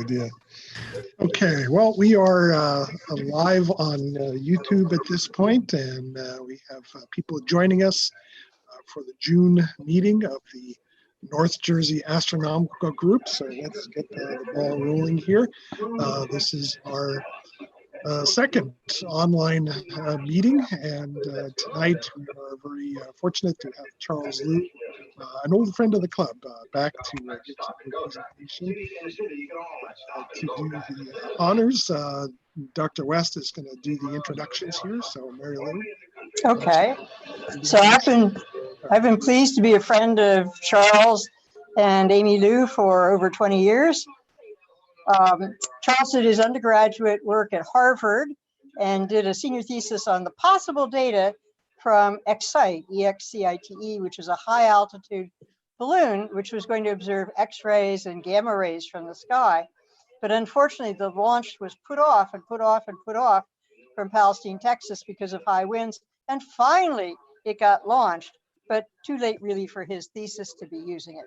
idea. Okay, well, we are live on YouTube at this point, and we have people joining us for the June meeting of the North Jersey Astronomical Group. So let's get the ball rolling here. This is our second online meeting, and tonight we are very fortunate to have Charles Liu, an old friend of the club, back to give some presentation. To do the honors, Dr. West is going to do the introductions here. So, Mary Lou. Okay. So I've been pleased to be a friend of Charles and Amy Liu for over 20 years. Charles did his undergraduate work at Harvard and did a senior thesis on the possible data from EXCITE, E-X-C-I-T-E, which is a high altitude balloon, which was going to observe X-rays and gamma rays from the sky. But unfortunately, the launch was put off and put off and put off from Palestine, Texas, because of high winds. And finally, it got launched, but too late really for his thesis to be using it.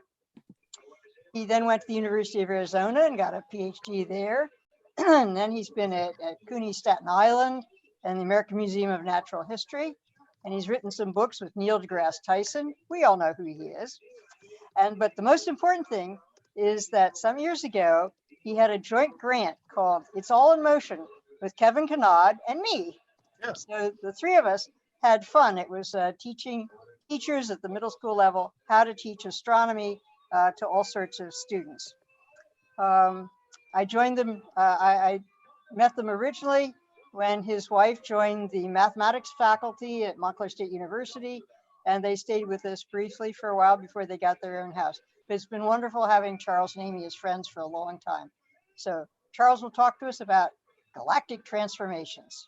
He then went to the University of Arizona and got a PhD there. And then he's been at CUNY Staten Island and the American Museum of Natural History. And he's written some books with Neil deGrasse Tyson. We all know who he is. But the most important thing is that some years ago, he had a joint grant called It's All in Motion with Kevin Kanad and me. Yes. So the three of us had fun. It was teaching teachers at the middle school level how to teach astronomy to all sorts of students. I joined them, I met them originally when his wife joined the mathematics faculty at Montclair State University, and they stayed with us briefly for a while before they got their own house. But it's been wonderful having Charles and Amy as friends for a long time. So Charles will talk to us about galactic transformations.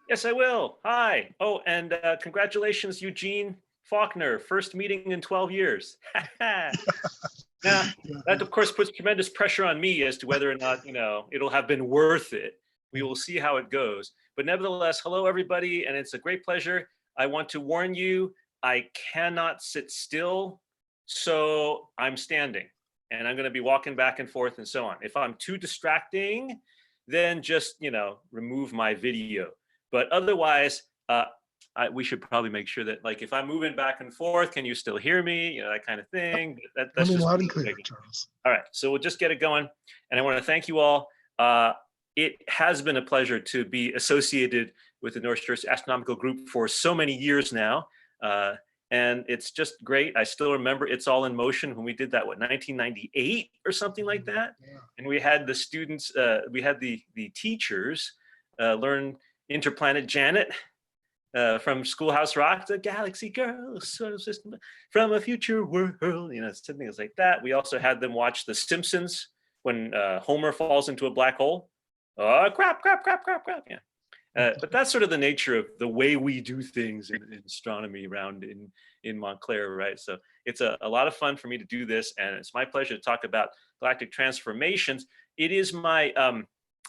Yes, I will. Hi. Oh, and congratulations, Eugene Faulkner, first meeting in 12 years. Now, that of course puts tremendous pressure on me as to whether or not, it'll have been worth it. We will see how it goes. But nevertheless, hello everybody, and it's a great pleasure. I want to warn you, I cannot sit still, so I'm standing, and I'm gonna be walking back and forth and so on. If I'm too distracting, then just, remove my video. But otherwise, we should probably make sure that, like, if I'm moving back and forth, can you still hear me? That kind of thing. That's just loud and clear, Charles. All right, so we'll just get it going. And I want to thank you all. It has been a pleasure to be associated with the North Jersey Astronomical Group for so many years now. And it's just great. I still remember It's All in Motion when we did that, 1998 or something like that? Yeah. And we had the students, we had the teachers learn Interplanet Janet, from Schoolhouse Rock, the Galaxy Girl, sort of system from a future world, things like that. We also had them watch The Simpsons when Homer falls into a black hole. Oh, crap. Yeah. But that's sort of the nature of the way we do things in astronomy around in Montclair, right? So it's a lot of fun for me to do this, and it's my pleasure to talk about galactic transformations. It is my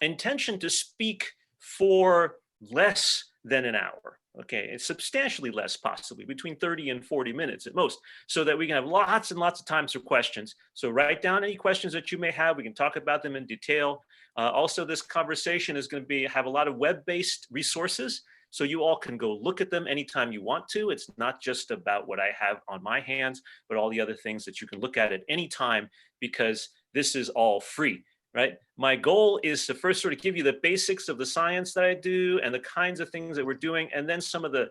intention to speak for less than an hour. Okay, it's substantially less, possibly between 30 and 40 minutes at most, so that we can have lots and lots of times for questions. So write down any questions that you may have. We can talk about them in detail. Also, this conversation is going to have a lot of web-based resources, so you all can go look at them anytime you want to. It's not just about what I have on my hands, but all the other things that you can look at any time, because this is all free. Right? My goal is to first sort of give you the basics of the science that I do and the kinds of things that we're doing, and then some of the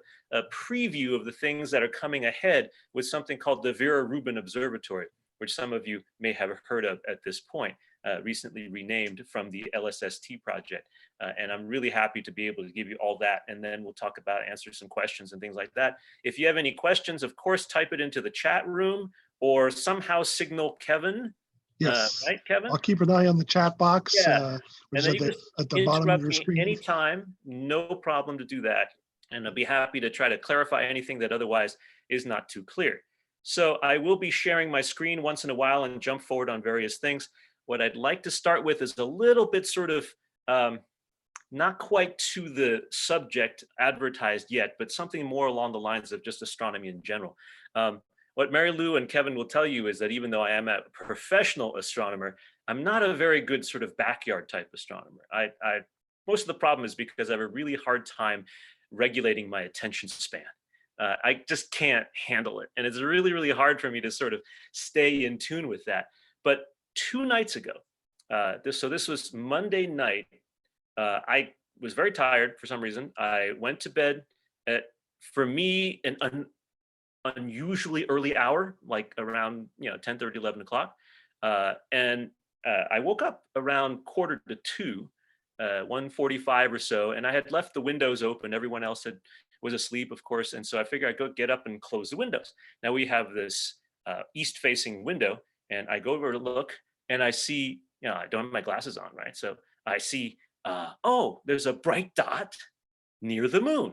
preview of the things that are coming ahead with something called the Vera Rubin Observatory, which some of you may have heard of at this point, recently renamed from the LSST project. And I'm really happy to be able to give you all that, and then we'll talk about, answer some questions and things like that. If you have any questions, of course, type it into the chat room or somehow signal Kevin. Yes, right, Kevin? I'll keep an eye on the chat box, which and is at the bottom of your screen. Anytime, no problem to do that. And I'll be happy to try to clarify anything that otherwise is not too clear. So I will be sharing my screen once in a while and jump forward on various things. What I'd like to start with is a little bit sort of, not quite to the subject advertised yet, but something more along the lines of just astronomy in general. What Mary Lou and Kevin will tell you is that even though I am a professional astronomer, I'm not a very good sort of backyard type astronomer. Most of the problem is because I have a really hard time regulating my attention span. I just can't handle it. And it's really, really hard for me to sort of stay in tune with that. But 2 nights ago, this was Monday night, I was very tired for some reason. I went to bed at, for me, an unusually early hour, like around 10:30, 11 o'clock. And I woke up around 1:45, 1:45 or so, and I had left the windows open. Everyone else was asleep, of course, and so I figured I'd go get up and close the windows. Now we have this east-facing window, and I go over to look, and I see, I don't have my glasses on, right? So I see, oh, there's a bright dot near the moon.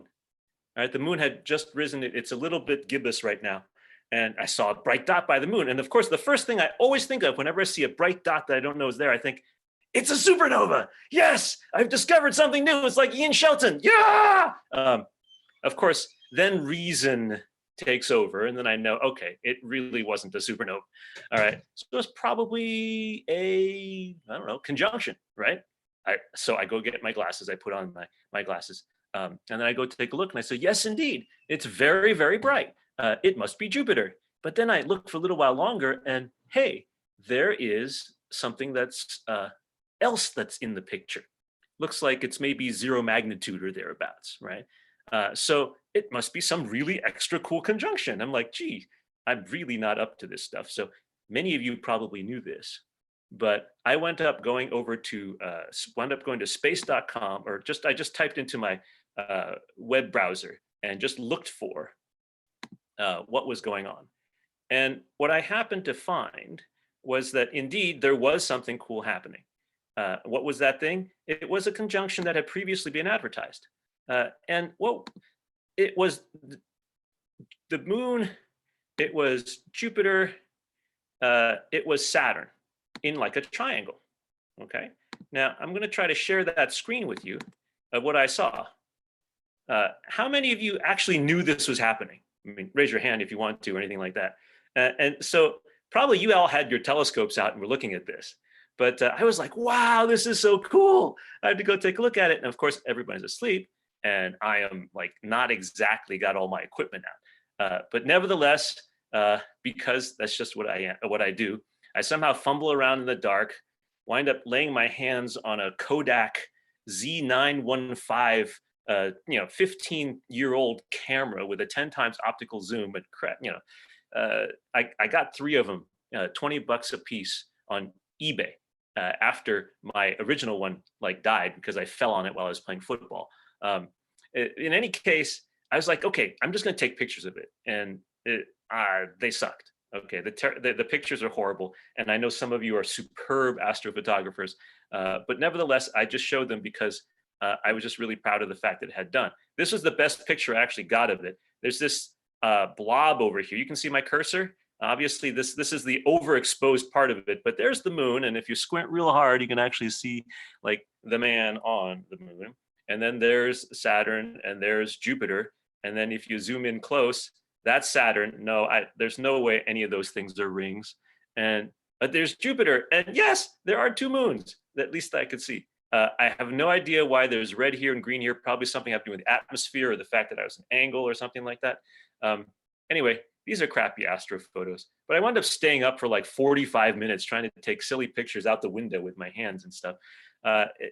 All right, the moon had just risen. It's a little bit gibbous right now. And I saw a bright dot by the moon. And of course, the first thing I always think of whenever I see a bright dot that I don't know is there, I think, it's a supernova. Yes, I've discovered something new. It's like Ian Shelton. Yeah. Of course, then reason takes over. And then I know, okay, it really wasn't a supernova. All right. So it was probably a, I don't know, conjunction, right? So I go get my glasses. I put on my glasses. And then I go take a look and I say, yes, indeed, it's very, very bright. It must be Jupiter. But then I look for a little while longer and hey, there is something that's else that's in the picture. Looks like it's maybe 0 magnitude or thereabouts, right? So it must be some really extra cool conjunction. I'm like, gee, I'm really not up to this stuff. So many of you probably knew this, but I wound up going to space.com, or I just typed into my web browser and just looked for what was going on. And what I happened to find was that indeed there was something cool happening. What was that thing? It was a conjunction that had previously been advertised. And it was the moon, it was Jupiter, it was Saturn in like a triangle. Okay. Now I'm going to try to share that screen with you of what I saw. How many of you actually knew this was happening? I mean, raise your hand if you want to, or anything like that. And so probably you all had your telescopes out and were looking at this. But I was like, wow, this is so cool. I had to go take a look at it. And of course, everybody's asleep. And I am like not exactly got all my equipment out. But nevertheless, because that's just what I do, I somehow fumble around in the dark, wind up laying my hands on a Kodak Z915 15-year-old camera with a 10 times optical zoom, but I got 3 of them, $20 a piece on eBay after my original one died because I fell on it while I was playing football. In any case, I was like, okay, I'm just going to take pictures of it, and they sucked. Okay, the pictures are horrible, and I know some of you are superb astrophotographers, but nevertheless, I just showed them because I was just really proud of the fact that it had done. This was the best picture I actually got of it. There's this blob over here. You can see my cursor. Obviously, this is the overexposed part of it, but there's the moon, and if you squint real hard, you can actually see the man on the moon. And then there's Saturn, and there's Jupiter, and then if you zoom in close, that's Saturn. No, there's no way any of those things are rings. But there's Jupiter, and yes, there are 2 moons, at least I could see. I have no idea why there's red here and green here. Probably something having to do with the atmosphere or the fact that I was an angle or something like that. Anyway, these are crappy astro photos, but I wound up staying up for 45 minutes trying to take silly pictures out the window with my hands and stuff.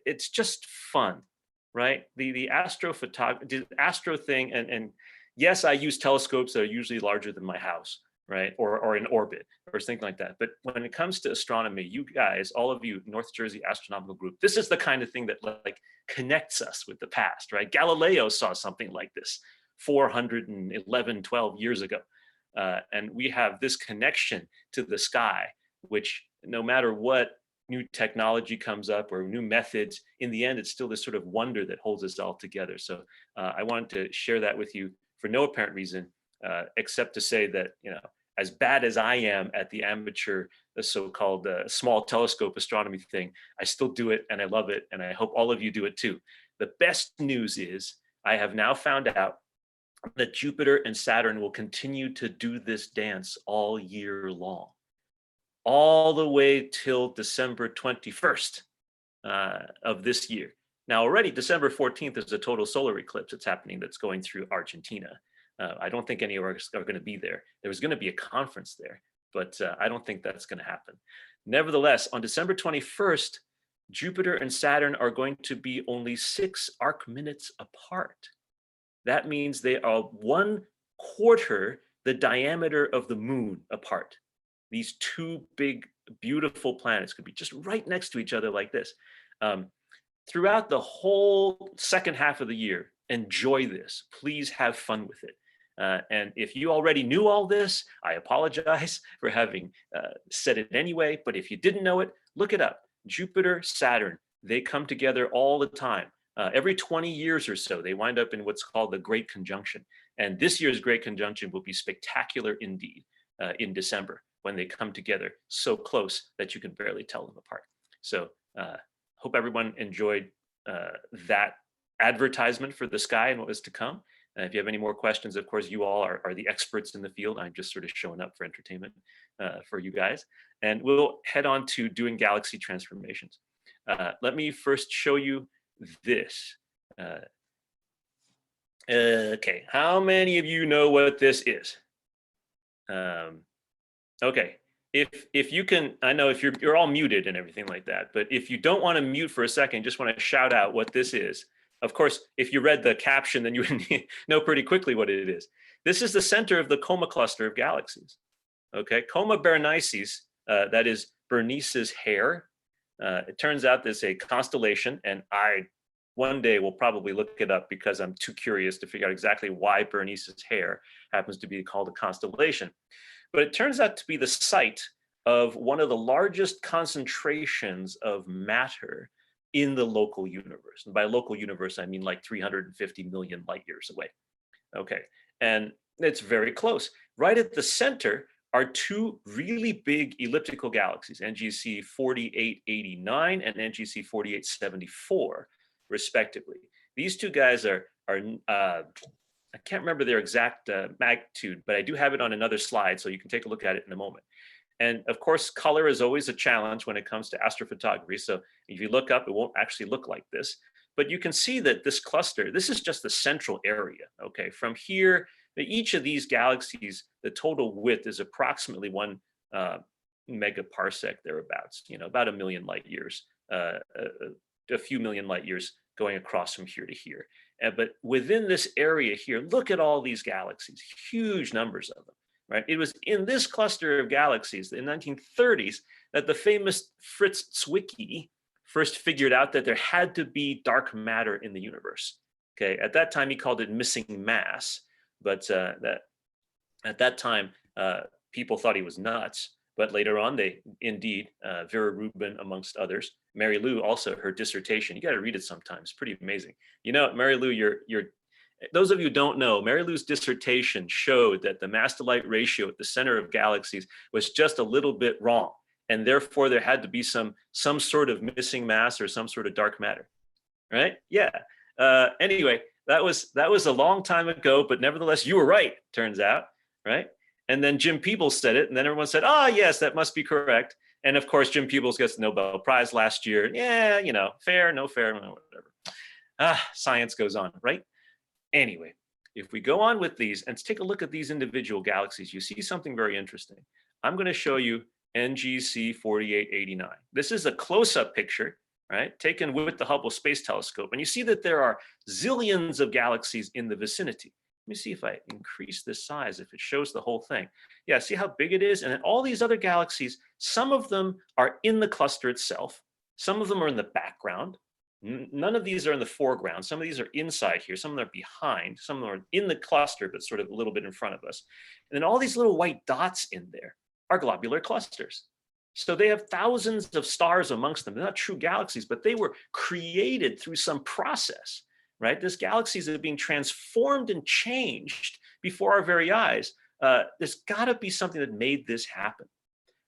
It's just fun, right? The astro thing, and yes, I use telescopes that are usually larger than my house, right? Or in orbit or something like that. But when it comes to astronomy, you guys, all of you, North Jersey Astronomical Group, this is the kind of thing that connects us with the past, right? Galileo saw something like this 12 years ago. And we have this connection to the sky, which no matter what new technology comes up or new methods, in the end, it's still this sort of wonder that holds us all together. So I wanted to share that with you for no apparent reason, except to say that, as bad as I am at the amateur, the so-called small telescope astronomy thing, I still do it and I love it. And I hope all of you do it too. The best news is I have now found out that Jupiter and Saturn will continue to do this dance all year long. all the way till December 21st of this year. Now already December 14th is a total solar eclipse that's happening that's going through Argentina. I don't think any of us are going to be there. There was going to be a conference there, but I don't think that's going to happen. Nevertheless, on December 21st, Jupiter and Saturn are going to be only 6 arc minutes apart. That means they are 1/4 the diameter of the moon apart. These two big, beautiful planets could be just right next to each other like this. Throughout the whole second half of the year, enjoy this. Please have fun with it. And if you already knew all this, I apologize for having said it anyway, but if you didn't know it, look it up. Jupiter, Saturn, they come together all the time. Every 20 years or so, they wind up in what's called the Great Conjunction. And this year's Great Conjunction will be spectacular indeed in December when they come together so close that you can barely tell them apart. So hope everyone enjoyed that advertisement for the sky and what was to come. If you have any more questions, of course, you all are the experts in the field. I'm just sort of showing up for entertainment for you guys. And we'll head on to doing galaxy transformations. Let me first show you this. Okay, how many of you know what this is? Okay, if you can, I know if you're all muted and everything like that, but if you don't want to mute for a second, just want to shout out what this is. Of course, if you read the caption, then you would know pretty quickly what it is. This is the center of the Coma cluster of galaxies. Okay, Coma Berenices, that is Bernice's hair. It turns out there's a constellation, and I one day will probably look it up because I'm too curious to figure out exactly why Bernice's hair happens to be called a constellation. But it turns out to be the site of one of the largest concentrations of matter in the local universe. And by local universe, I mean like 350 million light years away. Okay, and it's very close. Right at the center are two really big elliptical galaxies, NGC 4889 and NGC 4874, respectively. These two guys are I can't remember their exact magnitude, but I do have it on another slide, so you can take a look at it in a moment. And of course, color is always a challenge when it comes to astrophotography. So if you look up, it won't actually look like this. But you can see that this cluster, this is just the central area. Okay, from here, each of these galaxies, the total width is approximately 1 megaparsec thereabouts. You know, about 1 million light years, a few million light years going across from here to here. But within this area here, look at all these galaxies, huge numbers of them. Right? It was in this cluster of galaxies in the 1930s that the famous Fritz Zwicky first figured out that there had to be dark matter in the universe. Okay, at that time he called it missing mass, but at that time people thought he was nuts. But later on, they indeed, Vera Rubin amongst others, Mary Lou also, her dissertation. You got to read it sometimes. Pretty amazing. You know, Mary Lou, those of you who don't know, Mary Lou's dissertation showed that the mass to light ratio at the center of galaxies was just a little bit wrong, and therefore there had to be some sort of missing mass or some sort of dark matter, right? Yeah. Anyway, that was a long time ago, but nevertheless, you were right. Turns out, right? And then Jim Peebles said it, and then everyone said, "Ah, yes, that must be correct." And of course, Jim Peebles gets the Nobel Prize last year. Yeah, you know, fair, no fair, whatever. Science goes on, right? Anyway, if we go on with these and take a look at these individual galaxies, you see something very interesting. I'm going to show you NGC 4889. This is a close-up picture, right, taken with the Hubble Space Telescope. And you see that there are zillions of galaxies in the vicinity. Let me see if I increase this size, if it shows the whole thing. Yeah, see how big it is? And then all these other galaxies, some of them are in the cluster itself. Some of them are in the background. None of these are in the foreground. Some of these are inside here. Some of them are behind. Some of them are in the cluster, but sort of a little bit in front of us. And then all these little white dots in there are globular clusters. So they have thousands of stars amongst them. They're not true galaxies, but they were created through some process, right? These galaxies are being transformed and changed before our very eyes. There's got to be something that made this happen.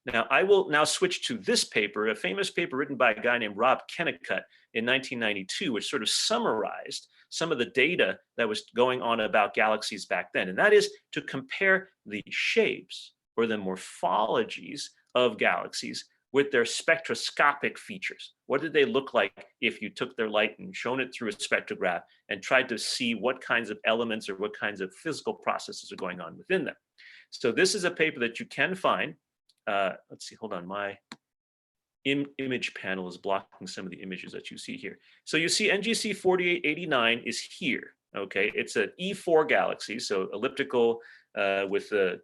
Now, I will now switch to this paper, a famous paper written by a guy named Rob Kennicott in 1992, which sort of summarized some of the data that was going on about galaxies back then. And that is to compare the shapes or the morphologies of galaxies with their spectroscopic features. What did they look like if you took their light and shone it through a spectrograph and tried to see what kinds of elements or what kinds of physical processes are going on within them? So this is a paper that you can find. Let's see, hold on, my image panel is blocking some of the images that you see here. So you see NGC 4889 is here, okay? It's an E4 galaxy, so elliptical with a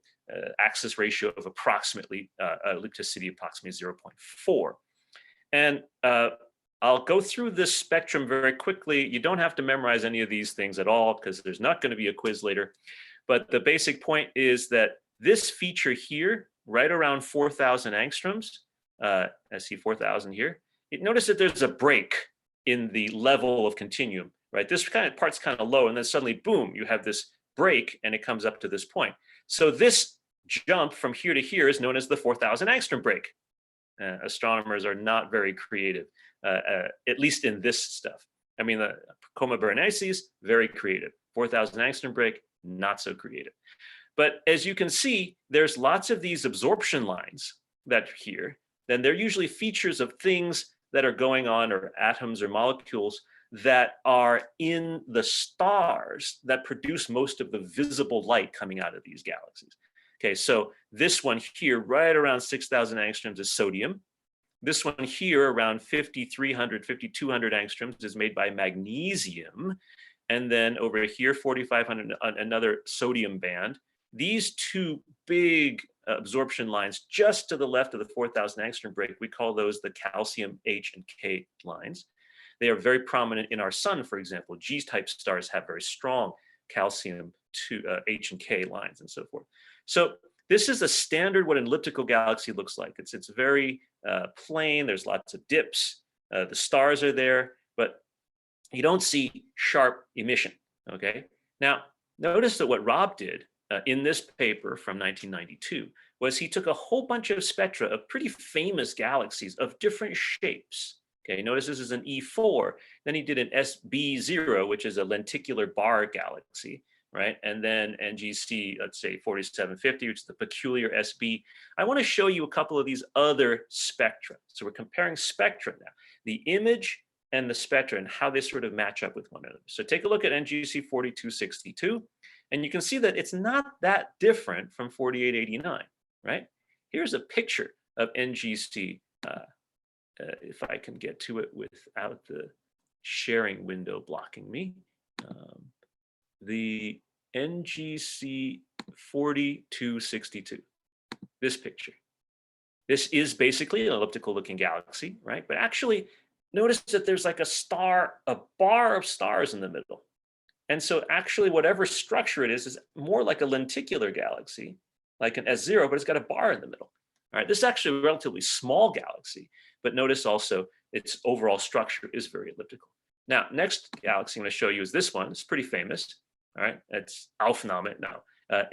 axis ratio of approximately, ellipticity approximately 0.4. And I'll go through this spectrum very quickly. You don't have to memorize any of these things at all because there's not going to be a quiz later. But the basic point is that this feature here, right around 4,000 angstroms, I see 4,000 here. Notice that there's a break in the level of continuum, right? This kind of part's kind of low, and then suddenly, boom, you have this break, and it comes up to this point. So this jump from here to here is known as the 4,000 angstrom break. Astronomers are not very creative, at least in this stuff. I mean, the Coma Berenices, very creative. 4,000 angstrom break, not so creative. But as you can see, there's lots of these absorption lines that are here. Then they're usually features of things that are going on, or atoms or molecules that are in the stars that produce most of the visible light coming out of these galaxies. Okay, so this one here, right around 6,000 angstroms is sodium. This one here, around 5,300, 5,200 angstroms, is made by magnesium. And then over here, 4,500, another sodium band. These two big absorption lines just to the left of the 4,000 angstrom break, we call those the calcium H and K lines. They are very prominent in our sun, for example. G-type stars have very strong calcium H and K lines and so forth. So this is a standard what an elliptical galaxy looks like. It's very plain. There's lots of dips. The stars are there, but you don't see sharp emission, okay? Now, notice that what Rob did in this paper from 1992 was he took a whole bunch of spectra of pretty famous galaxies of different shapes. Okay, notice this is an E4. Then he did an SB0, which is a lenticular bar galaxy, right? And then NGC, let's say 4750, which is the peculiar SB. I want to show you a couple of these other spectra. So we're comparing spectra now, the image and the spectra and how they sort of match up with one another. So take a look at NGC 4262, and you can see that it's not that different from 4889, right? Here's a picture of NGC, if I can get to it without the sharing window blocking me. The NGC 4262, this picture. This is basically an elliptical looking galaxy, right? But actually, notice that there's like a bar of stars in the middle. And so actually whatever structure it is more like a lenticular galaxy, like an S0, but it's got a bar in the middle. All right, this is actually a relatively small galaxy, but notice also its overall structure is very elliptical. Now, next galaxy I'm going to show you is this one. It's pretty famous. All right, it's Aufnahme now,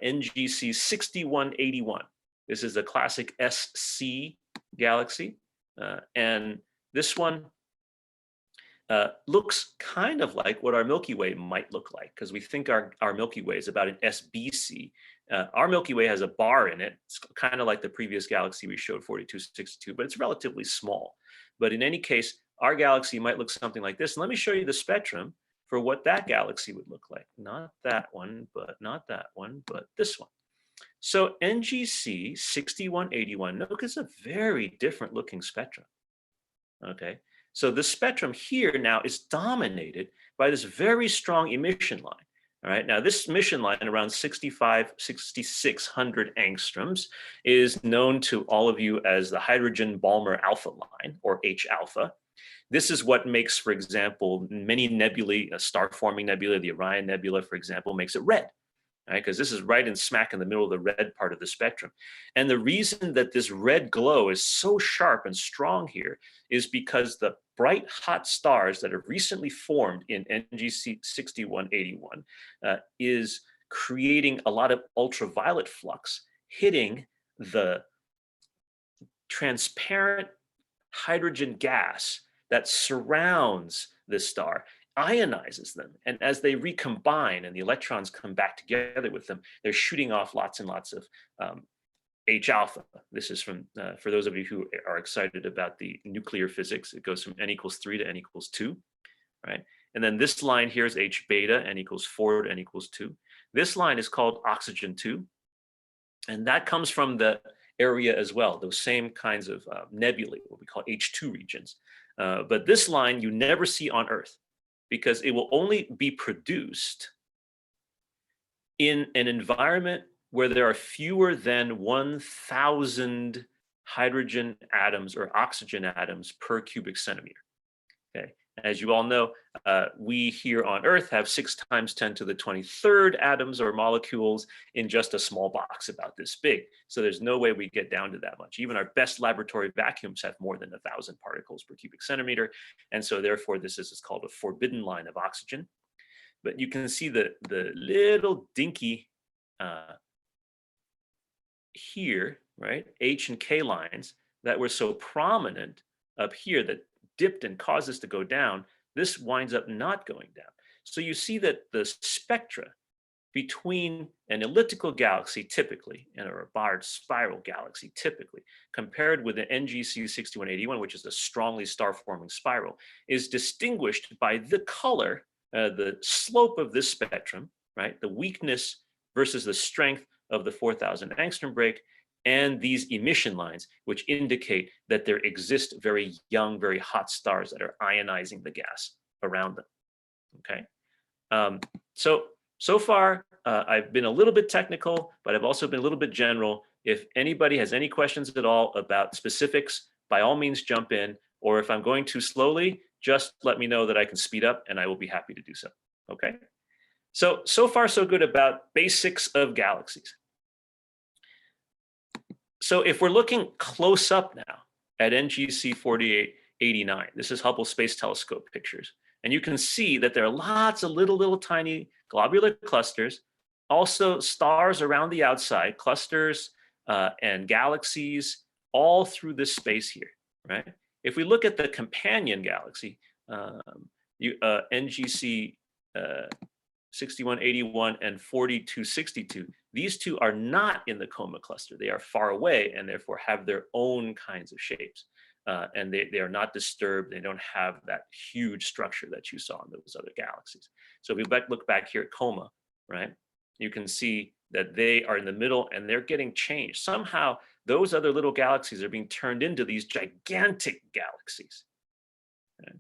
NGC 6181. This is a classic SC galaxy, and this one looks kind of like what our Milky Way might look like, because we think our Milky Way is about an SBC. Our Milky Way has a bar in it. It's kind of like the previous galaxy we showed, 4262, but it's relatively small. But in any case, our galaxy might look something like this. And let me show you the spectrum for what that galaxy would look like. Not that one, but not that one, but this one. So NGC 6181, look, it's a very different looking spectrum, okay? So the spectrum here now is dominated by this very strong emission line. All right, now this emission line around 6,600 angstroms is known to all of you as the hydrogen-Balmer alpha line, or H alpha. This is what makes, for example, many nebulae, a star-forming nebula, the Orion Nebula, for example, makes it red. Right, because this is right in smack in the middle of the red part of the spectrum. And the reason that this red glow is so sharp and strong here is because the bright hot stars that have recently formed in NGC 6181 is creating a lot of ultraviolet flux hitting the transparent hydrogen gas that surrounds this star, ionizes them, and as they recombine and the electrons come back together with them, they're shooting off lots and lots of H alpha. This is from, for those of you who are excited about the nuclear physics, it goes from n equals 3 to n equals 2, right? And then this line here is H beta, n equals 4 to n equals 2. This line is called oxygen 2. And that comes from the area as well, those same kinds of nebulae, what we call H2 regions. But this line you never see on Earth because it will only be produced in an environment where there are fewer than 1,000 hydrogen atoms or oxygen atoms per cubic centimeter. Okay, as you all know, we here on Earth have 6 times 10 to the 23rd atoms or molecules in just a small box about this big. So there's no way we get down to that much. Even our best laboratory vacuums have more than 1,000 particles per cubic centimeter. And so therefore this is called a forbidden line of oxygen. But you can see the little dinky here, right? H and K lines that were so prominent up here that dipped and caused this to go down, this winds up not going down. So you see that the spectra between an elliptical galaxy typically and a barred spiral galaxy typically compared with the NGC 6181, which is a strongly star-forming spiral, is distinguished by the color, the slope of this spectrum, right? The weakness versus the strength of the 4,000 angstrom break, and these emission lines, which indicate that there exist very young, very hot stars that are ionizing the gas around them, okay? So far, I've been a little bit technical, but I've also been a little bit general. If anybody has any questions at all about specifics, by all means jump in, or if I'm going too slowly, just let me know that I can speed up and I will be happy to do so, okay? So far so good about basics of galaxies. So if we're looking close up now at NGC 4889, this is Hubble Space Telescope pictures, and you can see that there are lots of little tiny globular clusters, also stars around the outside, clusters and galaxies all through this space here, right? If we look at the companion galaxy, NGC 6181 and 4262, these two are not in the coma cluster. They are far away and therefore have their own kinds of shapes. And they are not disturbed. They don't have that huge structure that you saw in those other galaxies. So if we look back here at coma, right, you can see that they are in the middle and they're getting changed. Somehow those other little galaxies are being turned into these gigantic galaxies. Okay?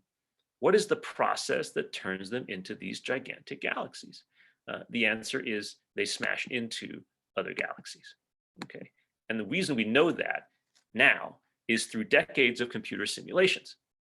What is the process that turns them into these gigantic galaxies? The answer is they smash into other galaxies, okay? And the reason we know that now is through decades of computer simulations,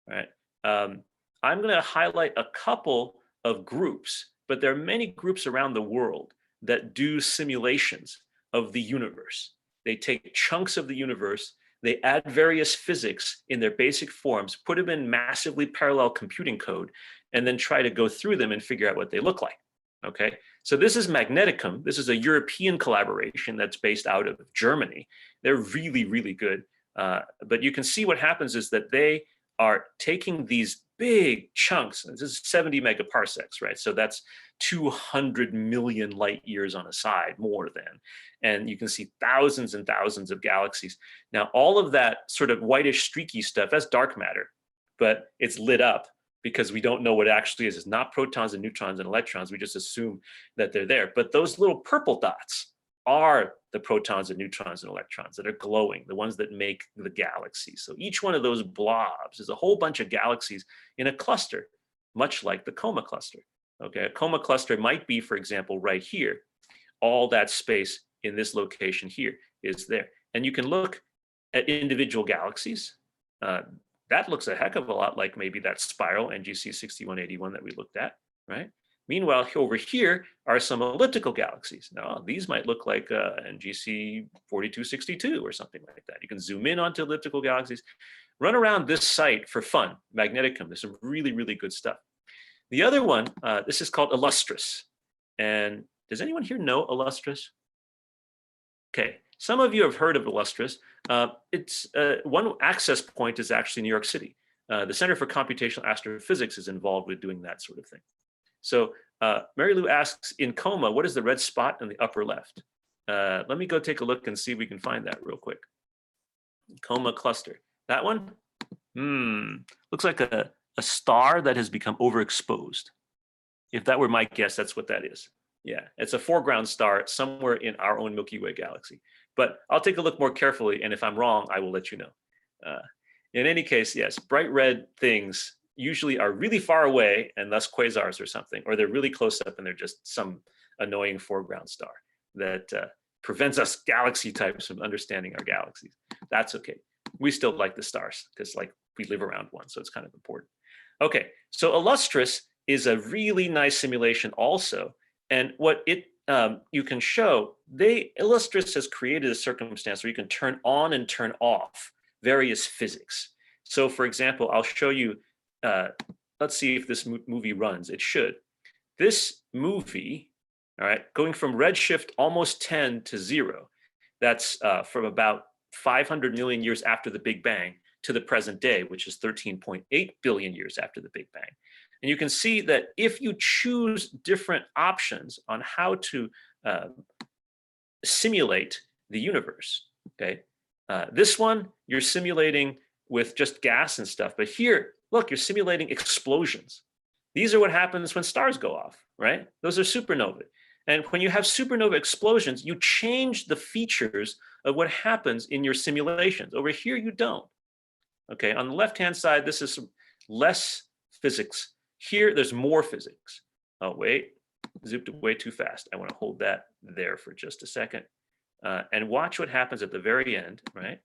right? I'm gonna highlight a couple of groups, but there are many groups around the world that do simulations of the universe. They take chunks of the universe, they add various physics in their basic forms, put them in massively parallel computing code, and then try to go through them and figure out what they look like, okay? So this is Magneticum. This is a European collaboration that's based out of Germany. They're really, really good. But you can see what happens is that they are taking these big chunks. This is 70 megaparsecs, right? So that's 200 million light years on a side, more than. And you can see thousands and thousands of galaxies. Now, all of that sort of whitish streaky stuff, that's dark matter, but it's lit up because we don't know what it actually is. It's not protons and neutrons and electrons. We just assume that they're there. But those little purple dots are the protons and neutrons and electrons that are glowing, the ones that make the galaxy. So each one of those blobs is a whole bunch of galaxies in a cluster, much like the coma cluster. Okay, a coma cluster might be, for example, right here. All that space in this location here is there. And you can look at individual galaxies. That looks a heck of a lot like maybe that spiral NGC 6181 that we looked at, right? Meanwhile, over here are some elliptical galaxies. Now, these might look like NGC 4262 or something like that. You can zoom in onto elliptical galaxies. Run around this site for fun, Magneticum. There's some really, really good stuff. The other one, this is called Illustris. And does anyone here know Illustris? Okay, some of you have heard of Illustris. It's one access point is actually New York City. The Center for Computational Astrophysics is involved with doing that sort of thing. So Mary Lou asks, in coma, what is the red spot in the upper left? Let me go take a look and see if we can find that real quick. Coma cluster. That one? Looks like a star that has become overexposed. If that were my guess, that's what that is. Yeah, it's a foreground star somewhere in our own Milky Way galaxy. But I'll take a look more carefully, and if I'm wrong, I will let you know. In any case, yes, bright red things usually are really far away and thus quasars or something, or they're really close up and they're just some annoying foreground star that prevents us galaxy types from understanding our galaxies. That's okay. We still like the stars because like we live around one, so it's kind of important. Okay, so Illustris is a really nice simulation also. And what it you can show, Illustris has created a circumstance where you can turn on and turn off various physics. So for example, I'll show you, let's see if this movie runs. It should. This movie, all right, going from redshift almost 10 to 0, that's from about 500 million years after the Big Bang to the present day, which is 13.8 billion years after the Big Bang. And you can see that if you choose different options on how to simulate the universe, okay, this one, you're simulating with just gas and stuff. But here, look, you're simulating explosions. These are what happens when stars go off, right? Those are supernovae. And when you have supernova explosions, you change the features of what happens in your simulations. Over here, you don't. Okay, on the left-hand side, this is less physics. Here, there's more physics. Oh, wait, zipped way too fast. I want to hold that there for just a second. And watch what happens at the very end, right?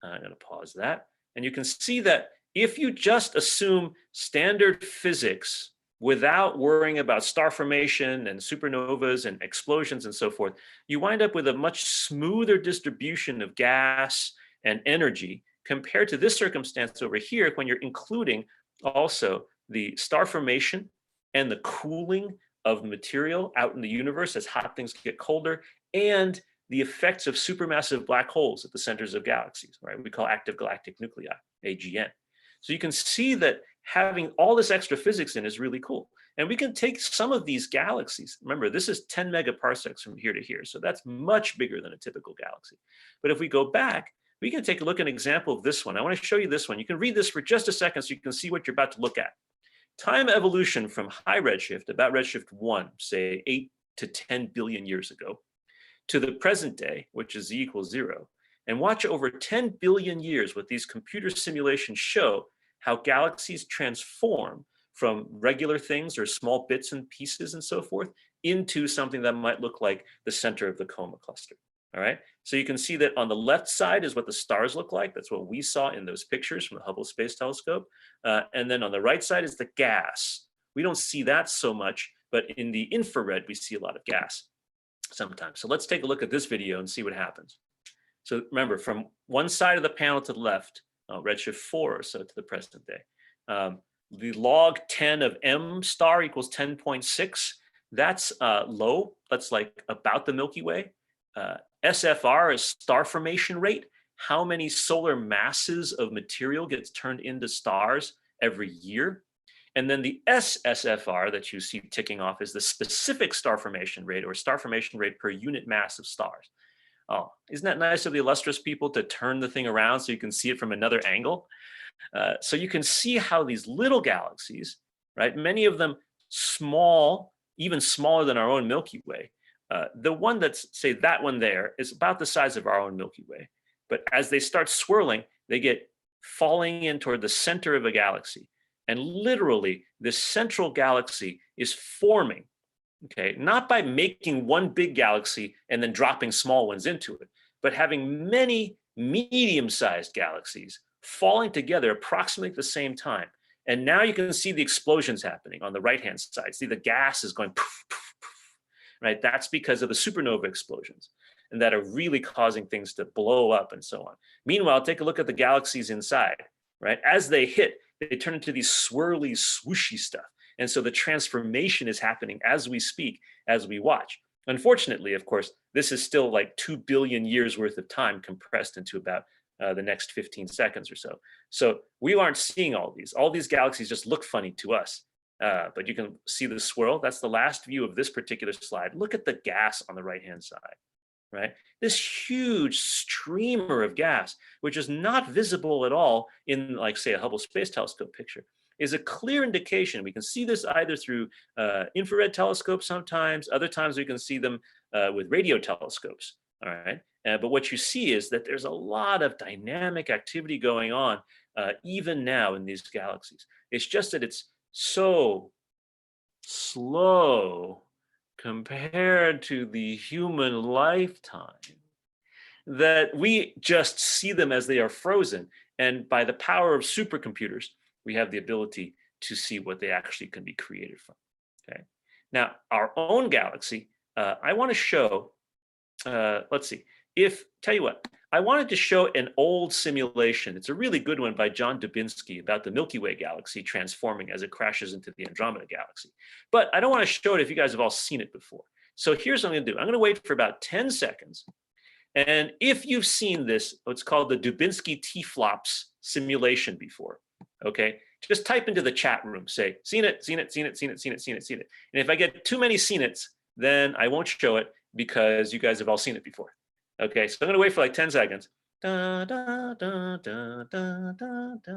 I'm going to pause that. And you can see that if you just assume standard physics without worrying about star formation and supernovas and explosions and so forth, you wind up with a much smoother distribution of gas and energy compared to this circumstance over here when you're including also the star formation and the cooling of material out in the universe as hot things get colder, and the effects of supermassive black holes at the centers of galaxies, right? We call active galactic nuclei, AGN. So you can see that having all this extra physics in is really cool. And we can take some of these galaxies. Remember, this is 10 megaparsecs from here to here. So that's much bigger than a typical galaxy. But if we go back, we can take a look at an example of this one. I want to show you this one. You can read this for just a second so you can see what you're about to look at. Time evolution from high redshift, about redshift 1, say 8 to 10 billion years ago, to the present day, which is z equals 0. And watch over 10 billion years what these computer simulations show how galaxies transform from regular things or small bits and pieces and so forth into something that might look like the center of the coma cluster. All right, so you can see that on the left side is what the stars look like. That's what we saw in those pictures from the Hubble Space Telescope. And then on the right side is the gas. We don't see that so much, but in the infrared, we see a lot of gas sometimes. So let's take a look at this video and see what happens. So remember, from one side of the panel to the left, redshift 4 or so to the present day, the log 10 of M star equals 10.6. That's low. That's like about the Milky Way. SFR is star formation rate. How many solar masses of material gets turned into stars every year? And then the SSFR that you see ticking off is the specific star formation rate, or star formation rate per unit mass of stars. Oh, isn't that nice of the Illustris people to turn the thing around so you can see it from another angle? So you can see how these little galaxies, right, many of them small, even smaller than our own Milky Way. The one that's, say, that one there is about the size of our own Milky Way. But as they start swirling, they get falling in toward the center of a galaxy. And literally, this central galaxy is forming, okay, not by making one big galaxy and then dropping small ones into it, but having many medium-sized galaxies falling together approximately at the same time. And now you can see the explosions happening on the right-hand side. See, the gas is going poof, poof, poof, right? That's because of the supernova explosions, and that are really causing things to blow up and so on. Meanwhile, take a look at the galaxies inside, right? As they hit, they turn into these swirly, swooshy stuff. And so the transformation is happening as we speak, as we watch. Unfortunately, of course, this is still like 2 billion years worth of time compressed into about the next 15 seconds or so. So we aren't seeing all these. All these galaxies just look funny to us. But you can see the swirl. That's the last view of this particular slide. Look at the gas on the right-hand side, right? This huge streamer of gas, which is not visible at all in, like, say, a Hubble Space Telescope picture, is a clear indication. We can see this either through infrared telescopes sometimes, other times we can see them with radio telescopes, all right? But what you see is that there's a lot of dynamic activity going on even now in these galaxies. It's just that it's so slow compared to the human lifetime that we just see them as they are frozen. And by the power of supercomputers, we have the ability to see what they actually can be created from. Okay. Now, our own galaxy, I want to show, let's see, tell you what, I wanted to show an old simulation. It's a really good one by John Dubinsky about the Milky Way galaxy transforming as it crashes into the Andromeda galaxy. But I don't want to show it if you guys have all seen it before. So here's what I'm going to do. I'm going to wait for about 10 seconds. And if you've seen this, what's called the Dubinsky T-flops simulation before, okay, just type into the chat room, say, seen it, seen it, seen it, seen it, seen it, seen it, seen it. And if I get too many seen it's, then I won't show it because you guys have all seen it before. Okay, so I'm going to wait for like 10 seconds. Da, da, da, da, da, da, da.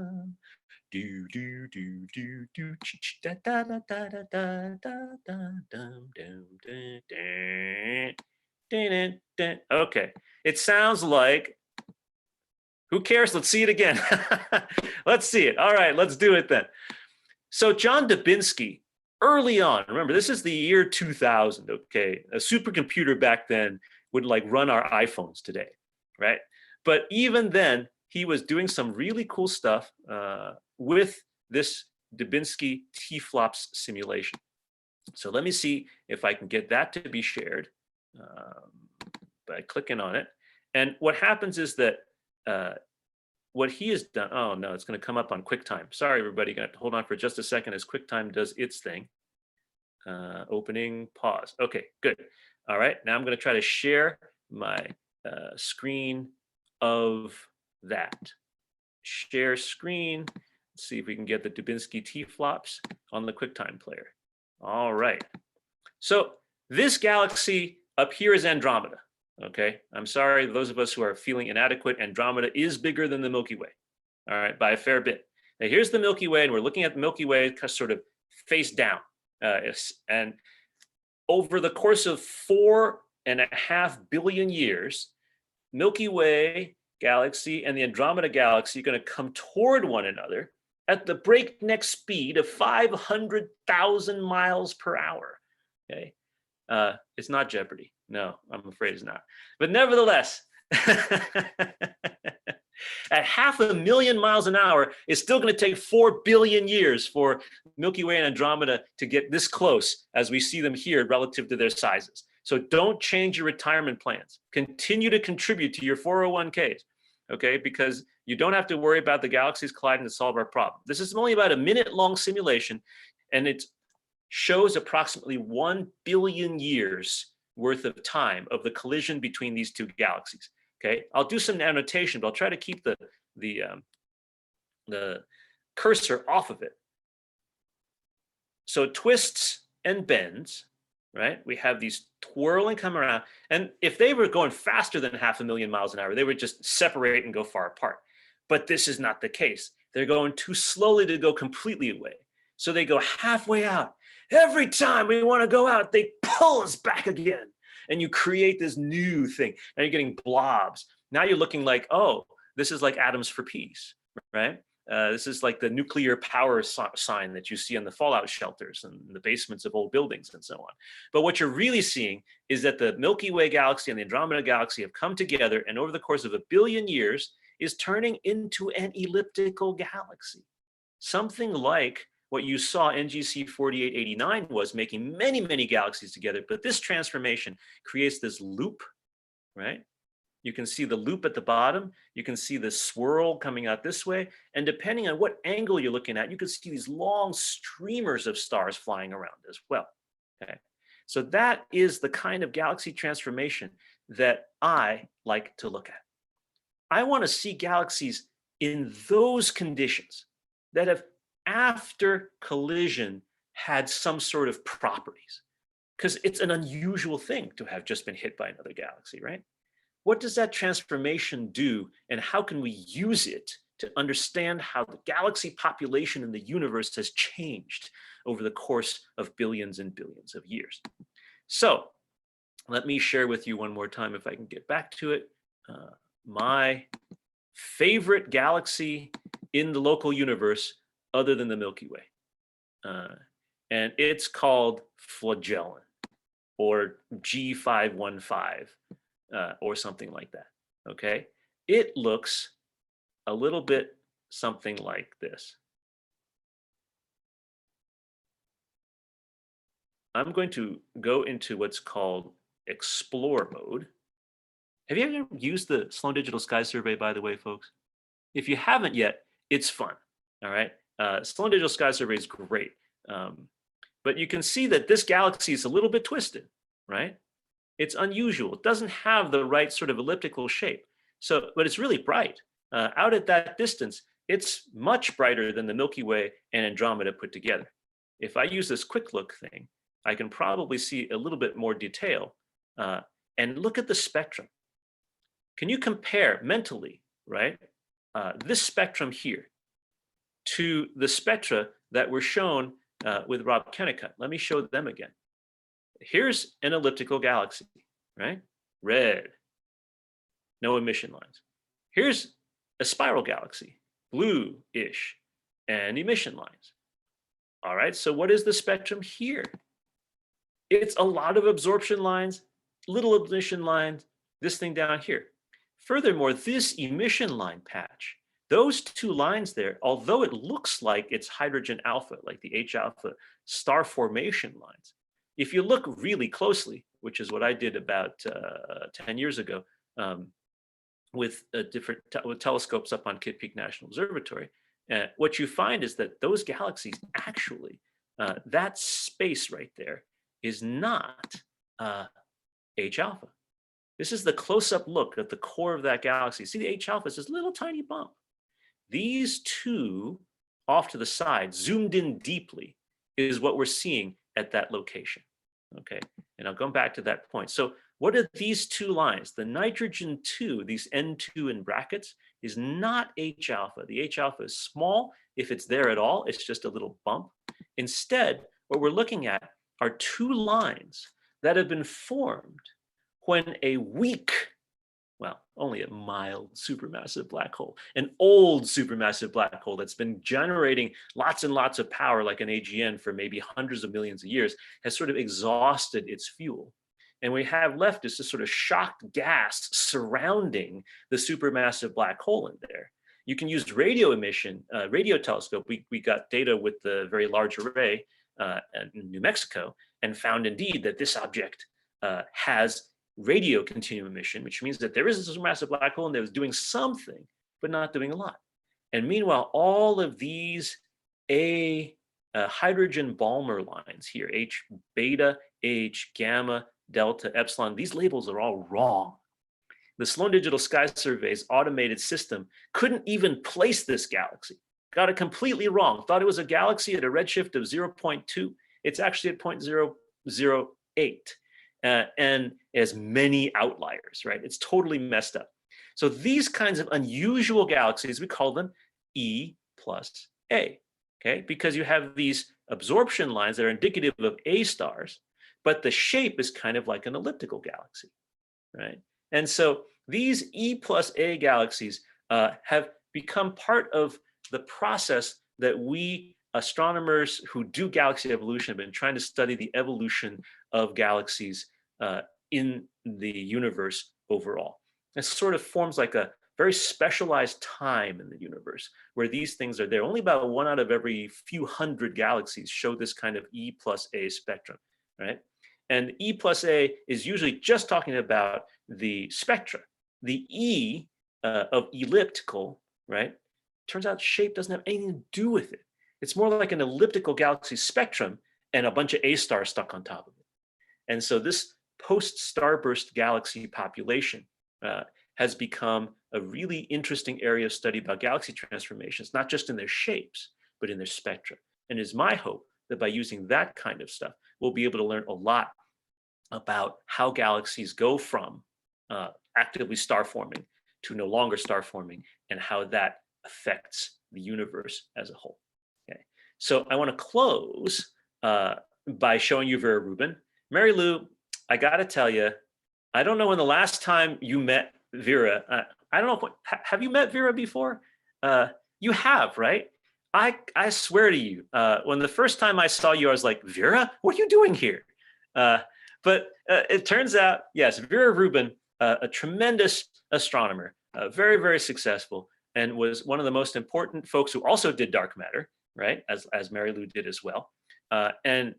Do, do, do, do, do, da, da, da, da, da, da, da, da, okay, it sounds like, who cares? Let's see it again. Let's see it. All right, let's do it then. So John Dubinsky, early on, remember, this is the year 2000, okay? A supercomputer back then would like run our iPhones today, right? But even then, he was doing some really cool stuff with this Dubinsky T-flops simulation. So let me see if I can get that to be shared by clicking on it. And what happens is that what he has done, oh no, it's going to come up on QuickTime. Sorry, everybody, got to hold on for just a second as QuickTime does its thing. Opening, pause. Okay, good. All right, now I'm going to try to share my screen of that. Share screen. Let's see if we can get the Dubinsky T-flops on the QuickTime player. All right. So this galaxy up here is Andromeda. Okay, I'm sorry, those of us who are feeling inadequate, Andromeda is bigger than the Milky Way, all right, by a fair bit. Now here's the Milky Way, and we're looking at the Milky Way sort of face down. And over the course of 4.5 billion years, Milky Way galaxy and the Andromeda galaxy are going to come toward one another at the breakneck speed of 500,000 miles per hour. Okay, it's not Jeopardy. No, I'm afraid it's not. But nevertheless, at 500,000 miles an hour, it's still going to take 4 billion years for Milky Way and Andromeda to get this close as we see them here relative to their sizes. So don't change your retirement plans. Continue to contribute to your 401ks, okay? Because you don't have to worry about the galaxies colliding to solve our problem. This is only about a minute-long simulation, and it shows approximately 1 billion years worth of time of the collision between these two galaxies. Okay, I'll do some annotation, but I'll try to keep the cursor off of it. So it twists and bends, right? We have these twirling come around, and if they were going faster than 500,000 miles an hour, they would just separate and go far apart. But this is not the case. They're going too slowly to go completely away. So they go halfway out. Every time we want to go out, they pull us back again. And you create this new thing. Now you're getting blobs. Now you're looking like, oh, this is like atoms for peace, right? This is like the nuclear power sign that you see on the fallout shelters and the basements of old buildings and so on. But what you're really seeing is that the Milky Way galaxy and the Andromeda galaxy have come together, and over the course of 1 billion years is turning into an elliptical galaxy. Something like what you saw NGC 4889 was, making many, many galaxies together, but this transformation creates this loop, right? You can see the loop at the bottom, you can see the swirl coming out this way, and depending on what angle you're looking at, you can see these long streamers of stars flying around as well, okay? So that is the kind of galaxy transformation that I like to look at. I want to see galaxies in those conditions that have, after collision, had some sort of properties. because it's an unusual thing to have just been hit by another galaxy, right? What does that transformation do, and how can we use it to understand how the galaxy population in the universe has changed over the course of billions and billions of years? So let me share with you one more time, if I can get back to it, my favorite galaxy in the local universe other than the Milky Way. And it's called Flagellan, or G515, or something like that, okay? It looks a little bit something like this. I'm going to go into what's called explore mode. Have you ever used the Sloan Digital Sky Survey, by the way, folks? If you haven't yet, it's fun, all right? Sloan Digital Sky Survey is great. But you can see that this galaxy is a little bit twisted, right? It's unusual. It doesn't have the right sort of elliptical shape. So, but it's really bright. Out at that distance, it's much brighter than the Milky Way and Andromeda put together. If I use this quick look thing, I can probably see a little bit more detail. And look at the spectrum. Can you compare mentally, right, this spectrum here to the spectra that were shown with Rob Kennicott? Let me show them again. Here's an elliptical galaxy, right? Red, no emission lines. Here's a spiral galaxy, blue-ish, and emission lines. All right, so what is the spectrum here? It's a lot of absorption lines, little emission lines, this thing down here. Furthermore, this emission line patch, those two lines there, although it looks like it's hydrogen alpha, like the H alpha star formation lines, if you look really closely, which is what I did about 10 years ago with different with telescopes up on Kitt Peak National Observatory, what you find is that those galaxies actually, that space right there is not H alpha. This is the close-up look at the core of that galaxy. See, the H alpha is this little tiny bump. These two off to the side, zoomed in deeply, is what we're seeing at that location. Okay, and I'll come back to that point. So what are these two lines? The nitrogen 2, these N2 in brackets, is not H alpha. The H alpha is small. If it's there at all, it's just a little bump. Instead, what we're looking at are two lines that have been formed when a weak, well, only a mild supermassive black hole, an old supermassive black hole that's been generating lots and lots of power like an AGN for maybe hundreds of millions of years, has sort of exhausted its fuel. And we have left is this sort of shocked gas surrounding the supermassive black hole in there. You can use radio emission, radio telescope. We got data with the Very Large Array in New Mexico and found indeed that this object has radio continuum emission, which means that there is a supermassive black hole and that was doing something, but not doing a lot. And meanwhile, all of these hydrogen Balmer lines here, H beta, H gamma, delta, epsilon, these labels are all wrong. The Sloan Digital Sky Survey's automated system couldn't even place this galaxy. Got it completely wrong. Thought it was a galaxy at a redshift of 0.2. It's actually at 0.008. And as many outliers, right? It's totally messed up. So these kinds of unusual galaxies, we call them E plus A, okay? Because you have these absorption lines that are indicative of A stars, but the shape is kind of like an elliptical galaxy, right? And so these E plus A galaxies have become part of the process that we astronomers who do galaxy evolution have been trying to study the evolution of galaxies in the universe overall. It sort of forms like a very specialized time in the universe where these things are there. Only about 1 out of every few hundred galaxies show this kind of E plus A spectrum, right? And E plus A is usually just talking about the spectra. The E of elliptical, right? Turns out shape doesn't have anything to do with it. It's more like an elliptical galaxy spectrum and a bunch of A stars stuck on top of it. And so this post-starburst galaxy population has become a really interesting area of study about galaxy transformations, not just in their shapes, but in their spectra. And it's my hope that by using that kind of stuff, we'll be able to learn a lot about how galaxies go from actively star forming to no longer star forming, and how that affects the universe as a whole. Okay, so I want to close by showing you Vera Rubin. Mary Lou, I got to tell you, I don't know when the last time you met Vera. I don't know. Have you met Vera before? You have, right? I swear to you, when the first time I saw you, I was like, Vera, what are you doing here? But it turns out, yes, Vera Rubin, a tremendous astronomer, very, very successful, and was one of the most important folks who also did dark matter, right? As Mary Lou did as well. And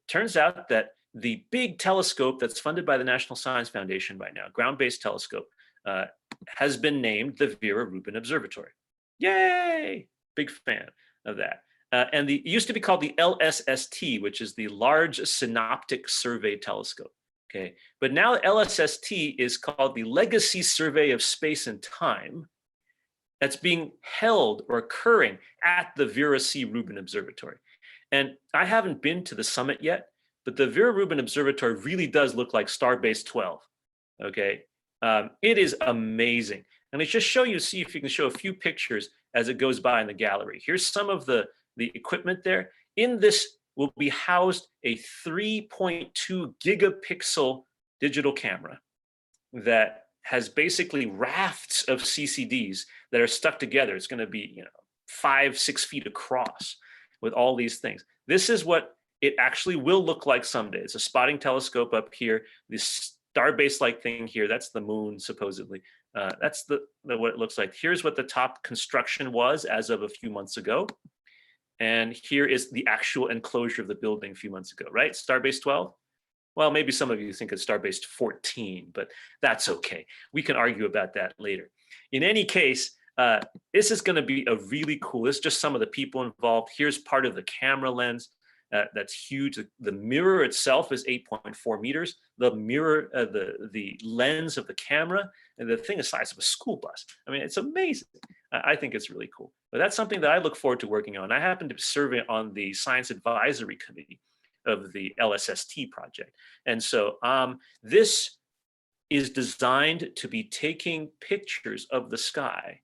turns out that the big telescope that's funded by the National Science Foundation right now, ground-based telescope, has been named the Vera Rubin Observatory. Yay! Big fan of that. And it used to be called the LSST, which is the Large Synoptic Survey Telescope. Okay, but now LSST is called the Legacy Survey of Space and Time. That's being held or occurring at the Vera C. Rubin Observatory. And I haven't been to the summit yet, but the Vera Rubin Observatory really does look like Starbase 12. Okay, it is amazing. And let's just show you, see if you can show a few pictures as it goes by in the gallery. Here's some of the equipment there. In this will be housed a 3.2 gigapixel digital camera that has basically rafts of CCDs that are stuck together. It's going to be 5-6 feet across with all these things. This is what it actually will look like someday. It's a spotting telescope up here, this starbase-like thing here. That's the moon, supposedly. That's what it looks like. Here's what the top construction was as of a few months ago. And here is the actual enclosure of the building a few months ago, right? Starbase 12? Well, maybe some of you think it's Starbase 14, but that's okay. We can argue about that later. In any case, this is going to be a really cool, this is just some of the people involved. Here's part of the camera lens. That's huge. The mirror itself is 8.4 meters. The mirror, the lens of the camera, and the thing is the size of a school bus. I mean, it's amazing. I think it's really cool. But that's something that I look forward to working on. I happen to be serving on the Science Advisory Committee of the LSST project. And so this is designed to be taking pictures of the sky,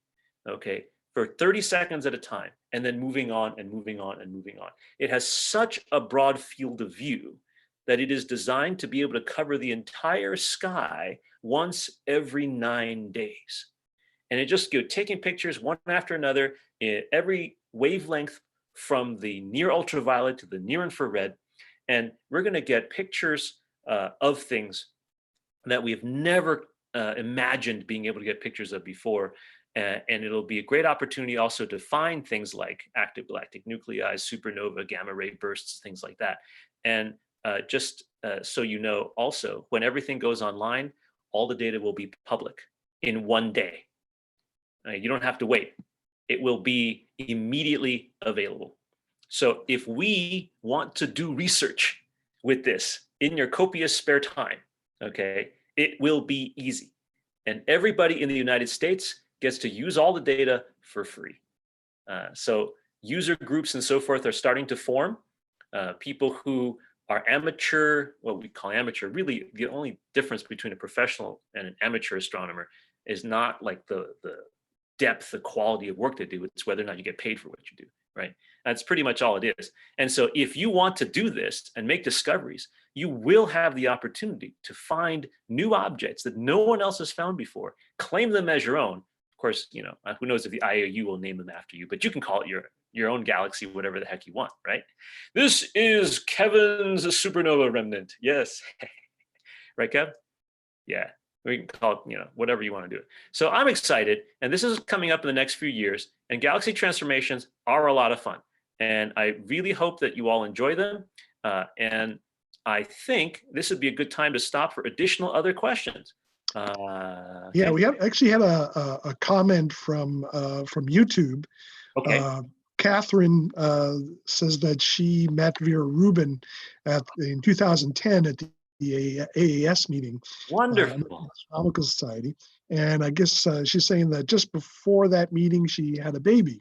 okay, for 30 seconds at a time, and then moving on and moving on and moving on. It has such a broad field of view that it is designed to be able to cover the entire sky once every 9 days. And it just taking pictures one after another in every wavelength from the near ultraviolet to the near infrared. And we're going to get pictures of things that we have never imagined being able to get pictures of before. And it'll be a great opportunity also to find things like active galactic nuclei, supernova, gamma ray bursts, things like that. And just so you know, also, when everything goes online, all the data will be public in one day. You don't have to wait. It will be immediately available. So if we want to do research with this in your copious spare time, okay, it will be easy. And everybody in the United States gets to use all the data for free. So user groups and so forth are starting to form. People who are amateur, what we call amateur, really the only difference between a professional and an amateur astronomer is not like the depth, the quality of work they do, it's whether or not you get paid for what you do, right? That's pretty much all it is. And so if you want to do this and make discoveries, you will have the opportunity to find new objects that no one else has found before, claim them as your own. Of course, who knows if the IOU will name them after you, but you can call it your own galaxy, whatever the heck you want, right? This is Kevin's supernova remnant. Yes. Right, Kev? Yeah. We can call it, whatever you want to do it. So I'm excited, and this is coming up in the next few years, and galaxy transformations are a lot of fun. And I really hope that you all enjoy them. And I think this would be a good time to stop for additional other questions. Yeah, we actually had a comment from YouTube. Okay. Catherine says that she met Vera Rubin in 2010 at the AAS meeting. Wonderful. Astronomical Society. And I guess she's saying that just before that meeting, she had a baby.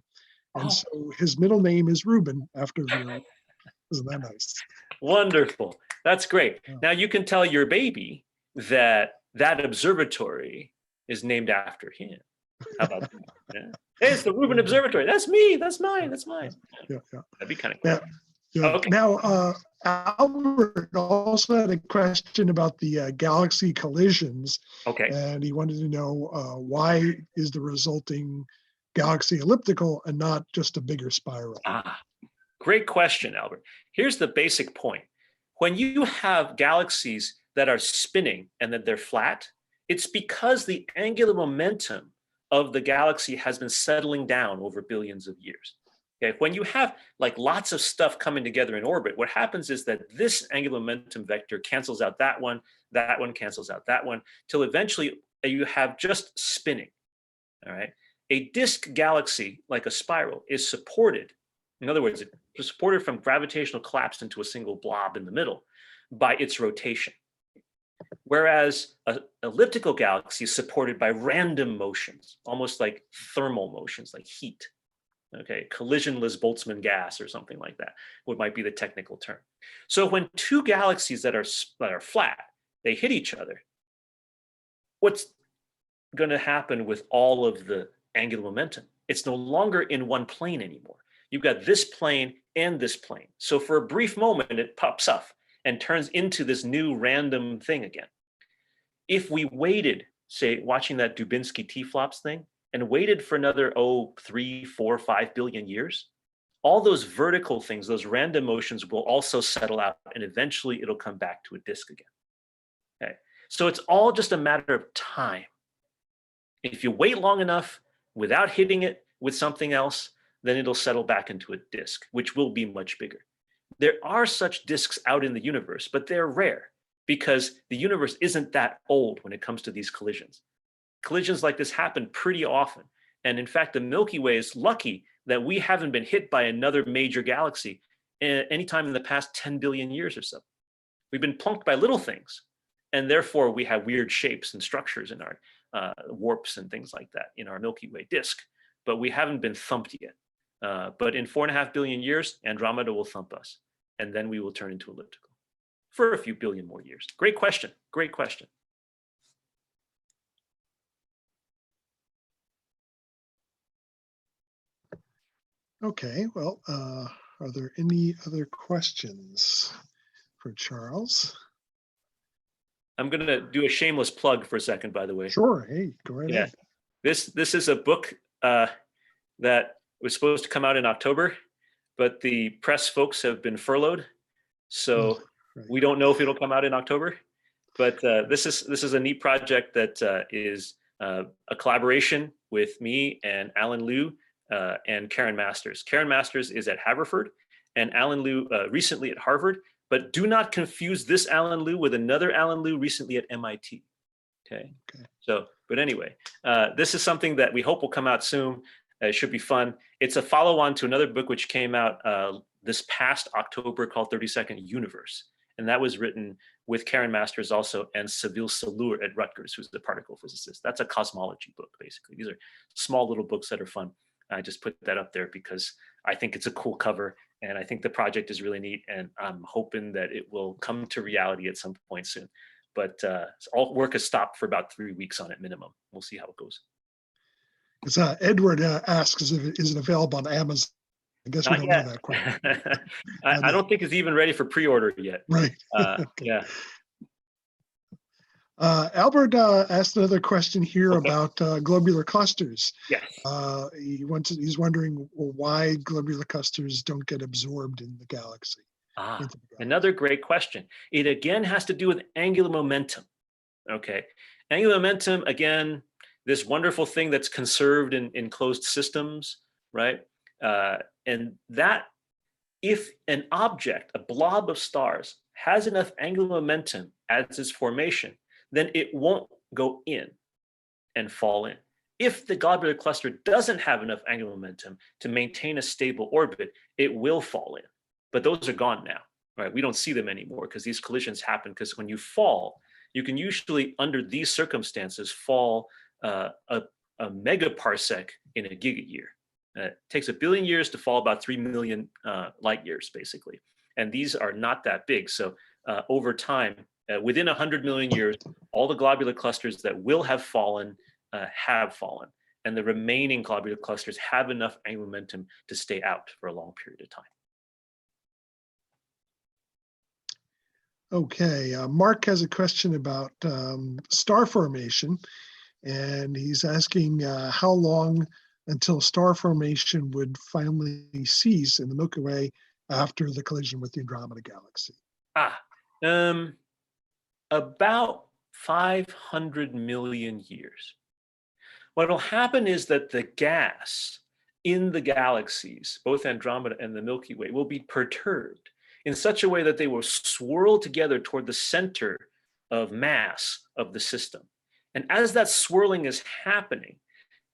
And so his middle name is Rubin after Vera. Isn't that nice? Wonderful. That's great. Yeah. Now you can tell your baby that that observatory is named after him. How about that? Yeah. Hey, it's the Rubin Observatory. That's me. That's mine. That's mine. Yeah, yeah. That'd be kind of cool. Yeah. Okay. Now, Albert also had a question about the galaxy collisions, Okay. and he wanted to know why is the resulting galaxy elliptical and not just a bigger spiral? Great question, Albert. Here's the basic point. When you have galaxies that are spinning and that they're flat, it's because the angular momentum of the galaxy has been settling down over billions of years. Okay, when you have like lots of stuff coming together in orbit, what happens is that this angular momentum vector cancels out that one cancels out that one, till eventually you have just spinning. All right. A disk galaxy, like a spiral, is supported. In other words, it's supported from gravitational collapse into a single blob in the middle by its rotation. Whereas an elliptical galaxy is supported by random motions, almost like thermal motions, like heat. Okay, collisionless Boltzmann gas or something like that, what might be the technical term. So when two galaxies that are flat, they hit each other, what's going to happen with all of the angular momentum? It's no longer in one plane anymore. You've got this plane and this plane. So for a brief moment, it pops up and turns into this new random thing again. If we waited, say, watching that Dubinsky T-flops thing, and waited for another, 3, 4, 5 billion years, all those vertical things, those random motions will also settle out, and eventually it'll come back to a disk again. Okay, so it's all just a matter of time. If you wait long enough without hitting it with something else, then it'll settle back into a disk, which will be much bigger. There are such disks out in the universe, but they're rare because the universe isn't that old when it comes to these collisions. Collisions like this happen pretty often. And in fact, the Milky Way is lucky that we haven't been hit by another major galaxy anytime in the past 10 billion years or so. We've been plunked by little things, and therefore we have weird shapes and structures in our warps and things like that in our Milky Way disk, but we haven't been thumped yet. But in 4.5 billion years, Andromeda will thump us, and then we will turn into elliptical for a few billion more years. Great question, great question. Okay, well, are there any other questions for Charles? I'm going to do a shameless plug for a second, by the way. Sure, hey, go right ahead. This is a book that was supposed to come out in October, but the press folks have been furloughed, so we don't know if it'll come out in October. But this is a neat project that is a collaboration with me and Alan Liu and Karen Masters. Karen Masters is at Haverford, and Alan Liu recently at Harvard. But do not confuse this Alan Liu with another Alan Liu recently at MIT. Okay. So, but anyway, this is something that we hope will come out soon. It should be fun. It's a follow-on to another book which came out this past October called 32nd Universe. And that was written with Karen Masters also and Seville Salur at Rutgers, who's the particle physicist. That's a cosmology book, basically. These are small little books that are fun. I just put that up there because I think it's a cool cover, and I think the project is really neat, and I'm hoping that it will come to reality at some point soon. But all work has stopped for about 3 weeks on it minimum. We'll see how it goes. Edward asks, is it available on Amazon? I guess we don't know that quite. I don't think it's even ready for pre-order yet. Right. Okay. Yeah. Albert asked another question here Okay. about globular clusters. Yes. He's wondering why globular clusters don't get absorbed in the galaxy. Another great question. It again has to do with angular momentum. Okay. Angular momentum, again, this wonderful thing that's conserved in closed systems, right? And that, if an object, a blob of stars, has enough angular momentum as its formation, then it won't go in and fall in. If the globular cluster doesn't have enough angular momentum to maintain a stable orbit, it will fall in. But those are gone now, right? We don't see them anymore because these collisions happen because when you fall, you can usually, under these circumstances, fall a megaparsec in a gigayear. It takes 1 billion years to fall about 3 million light years, basically. And these are not that big. So over time, within 100 million years, all the globular clusters that will have fallen, and the remaining globular clusters have enough angular momentum to stay out for a long period of time. Okay, Mark has a question about star formation, and he's asking how long until star formation would finally cease in the Milky Way after the collision with the Andromeda Galaxy. About 500 million years. What will happen is that the gas in the galaxies, both Andromeda and the Milky Way, will be perturbed in such a way that they will swirl together toward the center of mass of the system. And as that swirling is happening,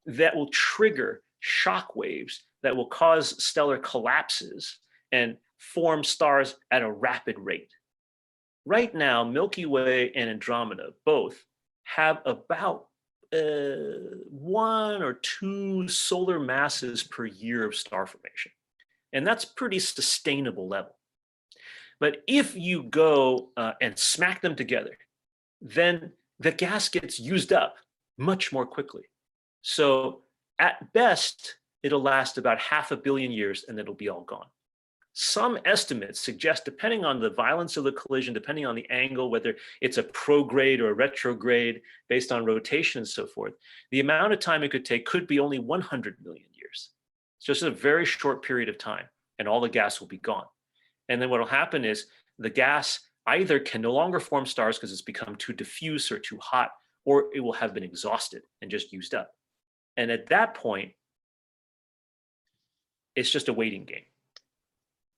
that will trigger shock waves that will cause stellar collapses and form stars at a rapid rate. Right now, Milky Way and Andromeda both have about 1 or 2 solar masses per year of star formation. And that's pretty sustainable level. But if you go and smack them together, then the gas gets used up much more quickly. So at best, it'll last about 500 million years and it'll be all gone. Some estimates suggest, depending on the violence of the collision, depending on the angle, whether it's a prograde or a retrograde based on rotation and so forth, the amount of time it could take could be only 100 million years. It's just a very short period of time and all the gas will be gone. And then what will happen is the gas either can no longer form stars because it's become too diffuse or too hot, or it will have been exhausted and just used up. And at that point, it's just a waiting game.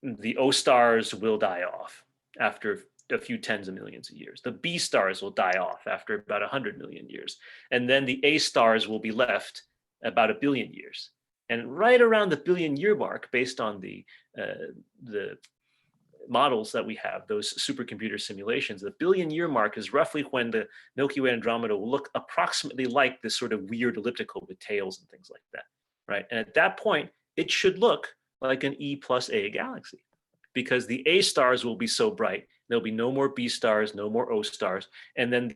The O stars will die off after a few tens of millions of years. The B stars will die off after about 100 million years. And then the A stars will be left about 1 billion years. And right around the 1 billion year mark, based on the models that we have, those supercomputer simulations, the 1 billion year mark is roughly when the Milky Way and Andromeda will look approximately like this sort of weird elliptical with tails and things like that, right? And at that point, it should look like an E plus A galaxy, because the A stars will be so bright, there'll be no more B stars, no more O stars, and then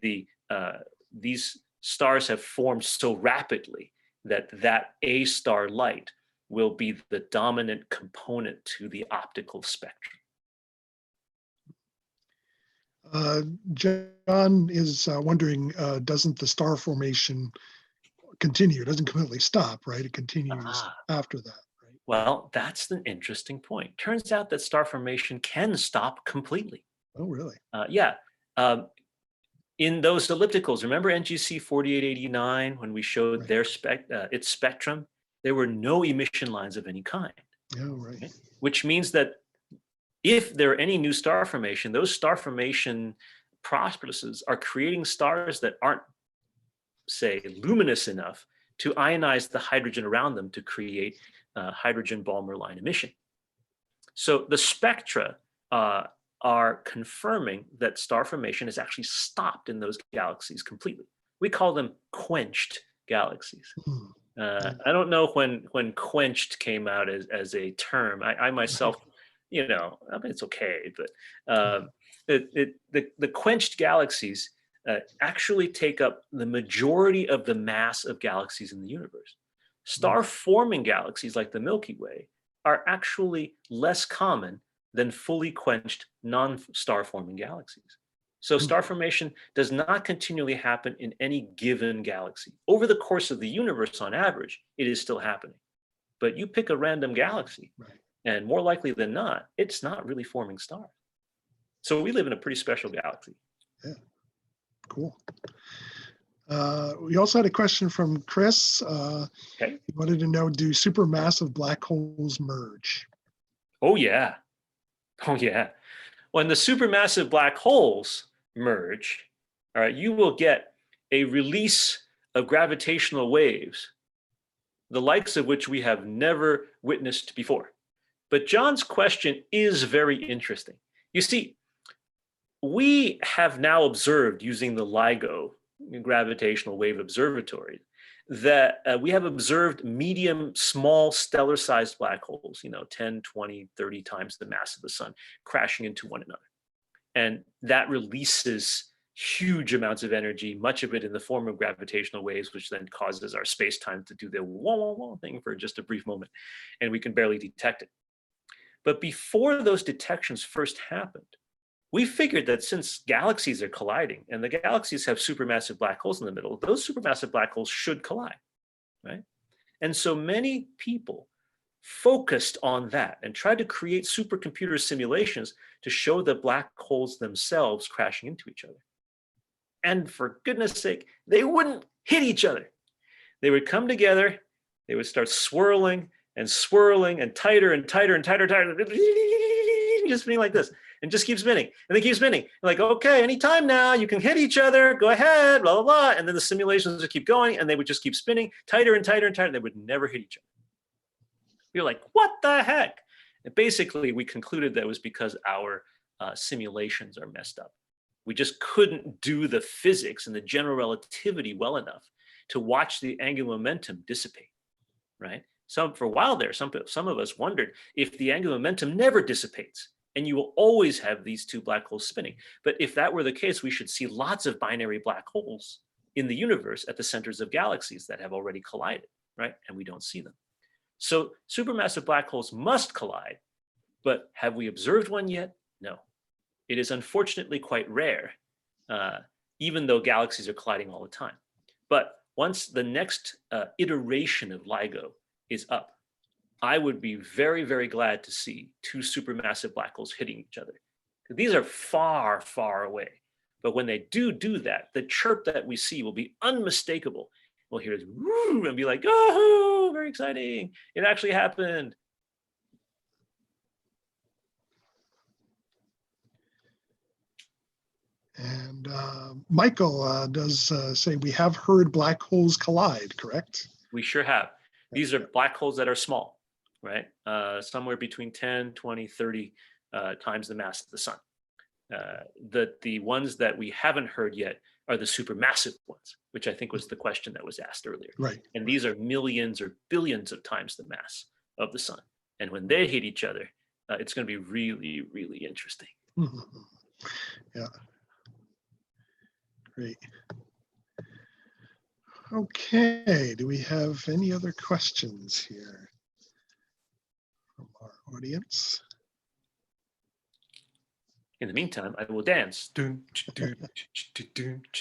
these stars have formed so rapidly that A star light will be the dominant component to the optical spectrum. John is wondering, doesn't the star formation continue? It doesn't completely stop, right? It continues after that. Well, that's an interesting point. Turns out that star formation can stop completely. Oh, really? Yeah. In those ellipticals, remember NGC 4889 when we showed their its spectrum? There were no emission lines of any kind. Oh, right. Okay? Which means that if there are any new star formation, those star formation processes are creating stars that aren't, say, luminous enough to ionize the hydrogen around them to create hydrogen Balmer line emission. So the spectra are confirming that star formation is actually stopped in those galaxies completely. We call them quenched galaxies. I don't know when quenched came out as a term. I myself, you know, I mean, it's okay, but the quenched galaxies actually take up the majority of the mass of galaxies in the universe. Star-forming galaxies like the Milky Way are actually less common than fully quenched non-star-forming galaxies. So star formation does not continually happen in any given galaxy. Over the course of the universe, on average, it is still happening. But you pick a random galaxy, and more likely than not, it's not really forming stars. So we live in a pretty special galaxy. Yeah, cool. We also had a question from Chris. Okay. He wanted to know, do supermassive black holes merge? Oh, yeah. Oh, yeah. When the supermassive black holes merge, all right, you will get a release of gravitational waves, the likes of which we have never witnessed before. But John's question is very interesting. You see, we have now observed using the LIGO gravitational wave observatory that we have observed medium, small, stellar-sized black holes, you know, 10, 20, 30 times the mass of the sun crashing into one another. And that releases huge amounts of energy, much of it in the form of gravitational waves, which then causes our space-time to do the wah, wah, wah thing for just a brief moment, and we can barely detect it. But before those detections first happened, we figured that since galaxies are colliding and the galaxies have supermassive black holes in the middle, those supermassive black holes should collide, right? And so many people focused on that and tried to create supercomputer simulations to show the black holes themselves crashing into each other. And for goodness sake, they wouldn't hit each other. They would come together, they would start swirling and tighter and tighter and tighter, just spinning like this, and just keep spinning. And they keep spinning. You're like, okay, anytime now, you can hit each other, go ahead, blah, blah, blah. And then the simulations would keep going, and they would just keep spinning tighter and tighter and tighter. They would never hit each other. You're like, what the heck? And basically, we concluded that it was because our simulations are messed up. We just couldn't do the physics and the general relativity well enough to watch the angular momentum dissipate, right? For a while there, some of us wondered if the angular momentum never dissipates and you will always have these two black holes spinning. But if that were the case, we should see lots of binary black holes in the universe at the centers of galaxies that have already collided, right? And we don't see them. So supermassive black holes must collide, but have we observed one yet? No. It is unfortunately quite rare, even though galaxies are colliding all the time. But once the next iteration of LIGO is up, I would be very, very glad to see two supermassive black holes hitting each other. These are far, far away. But when they do that, the chirp that we see will be unmistakable. We'll hear it woo, and be like, oh, very exciting. It actually happened. And Michael does say we have heard black holes collide, correct? We sure have. These are black holes that are small, right? Somewhere between 10, 20, 30 times the mass of the sun. The ones that we haven't heard yet are the supermassive ones, which I think was the question that was asked earlier. Right. And these are millions or billions of times the mass of the sun. And when they hit each other, it's going to be really, really interesting. Yeah. Great. Okay, do we have any other questions here from our audience? In the meantime, I will dance. Okay, there's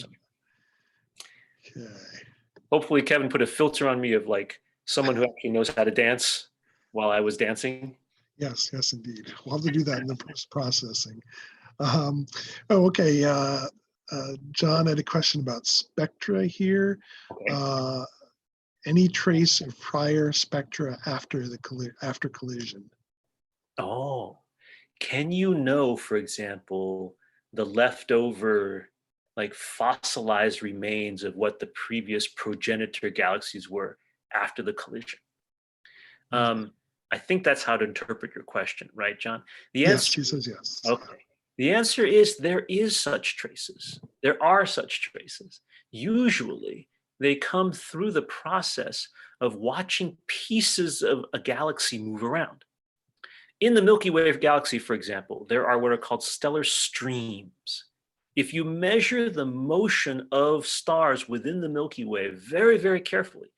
something. Okay. Hopefully Kevin put a filter on me of like someone who actually knows how to dance while I was dancing. Yes, yes, indeed. We'll have to do that in the post-processing. Okay. John had a question about spectra here. Okay. Any trace of prior spectra after collision? Oh, can you know, for example, the leftover like fossilized remains of what the previous progenitor galaxies were after the collision? I think that's how to interpret your question, right, John? The answer, yes, he says yes. Okay. The answer is there is such traces. There are such traces. Usually, they come through the process of watching pieces of a galaxy move around. In the Milky Way galaxy, for example, there are what are called stellar streams. If you measure the motion of stars within the Milky Way very, very carefully,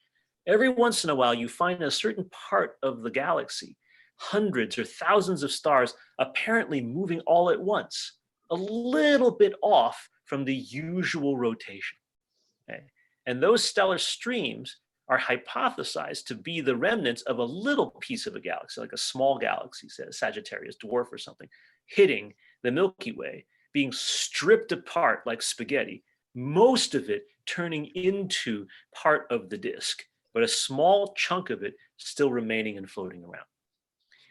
every once in a while, you find a certain part of the galaxy, hundreds or thousands of stars apparently moving all at once, a little bit off from the usual rotation. Okay? And those stellar streams are hypothesized to be the remnants of a little piece of a galaxy, like a small galaxy, say a Sagittarius dwarf or something, hitting the Milky Way, being stripped apart like spaghetti, most of it turning into part of the disk, but a small chunk of it still remaining and floating around.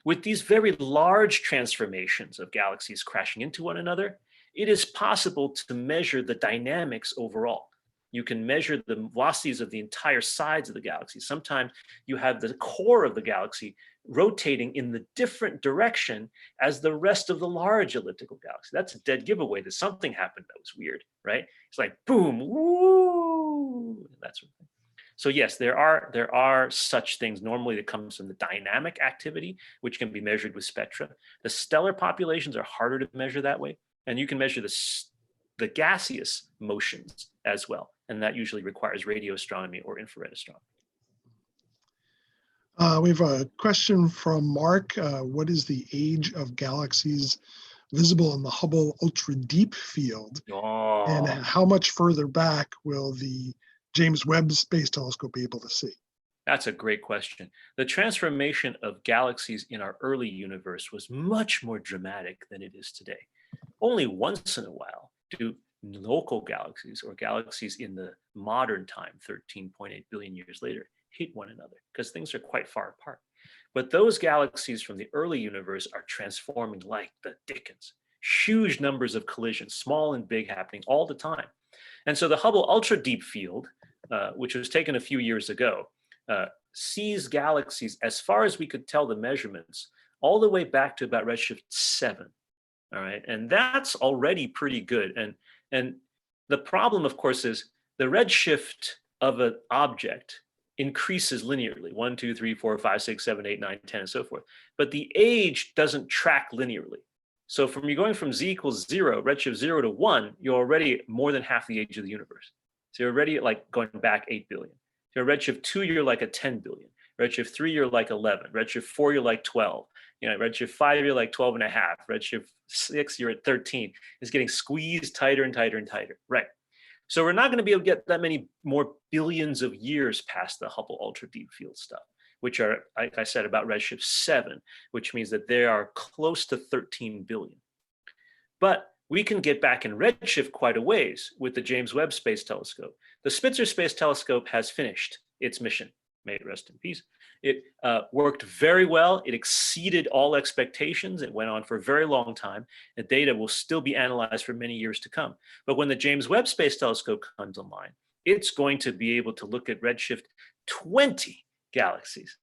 With these very large transformations of galaxies crashing into one another, it is possible to measure the dynamics overall. You can measure the velocities of the entire sides of the galaxy. Sometimes you have the core of the galaxy rotating in the different direction as the rest of the large elliptical galaxy. That's a dead giveaway that something happened that was weird, right? It's like boom, woo, that sort of thing. So yes, there are such things normally that comes from the dynamic activity, which can be measured with spectra. The stellar populations are harder to measure that way, and you can measure the gaseous motions as well, and that usually requires radio astronomy or infrared astronomy. We have a question from Mark. What is the age of galaxies visible in the Hubble Ultra Deep Field? Oh. And how much further back will the James Webb Space Telescope be able to see? That's a great question. The transformation of galaxies in our early universe was much more dramatic than it is today. Only once in a while do local galaxies or galaxies in the modern time, 13.8 billion years later, hit one another because things are quite far apart. But those galaxies from the early universe are transforming like the dickens. Huge numbers of collisions, small and big, happening all the time. And so the Hubble Ultra Deep Field, which was taken a few years ago, sees galaxies as far as we could tell the measurements, all the way back to about redshift 7. All right, and that's already pretty good. And the problem, of course, is the redshift of an object increases linearly, 1, 2, 3, 4, 5, 6, 7, 8, 9, 10, and so forth. But the age doesn't track linearly. So from you going from z equals 0, redshift 0 to 1, you're already more than half the age of the universe. So you're already like going back 8 billion. So redshift 2, you're like a 10 billion. Redshift 3, you're like 11. Redshift 4, you're like 12. Redshift 5, you're like 12 and a half. Redshift 6, you're at 13. It's getting squeezed tighter and tighter and tighter. Right. So we're not going to be able to get that many more billions of years past the Hubble Ultra Deep Field stuff, which are, like I said, about redshift 7, which means that they are close to 13 billion. But we can get back in redshift quite a ways with the James Webb Space Telescope. The Spitzer Space Telescope has finished its mission. May it rest in peace. It worked very well. It exceeded all expectations. It went on for a very long time. The data will still be analyzed for many years to come. But when the James Webb Space Telescope comes online, it's going to be able to look at redshift 20 galaxies,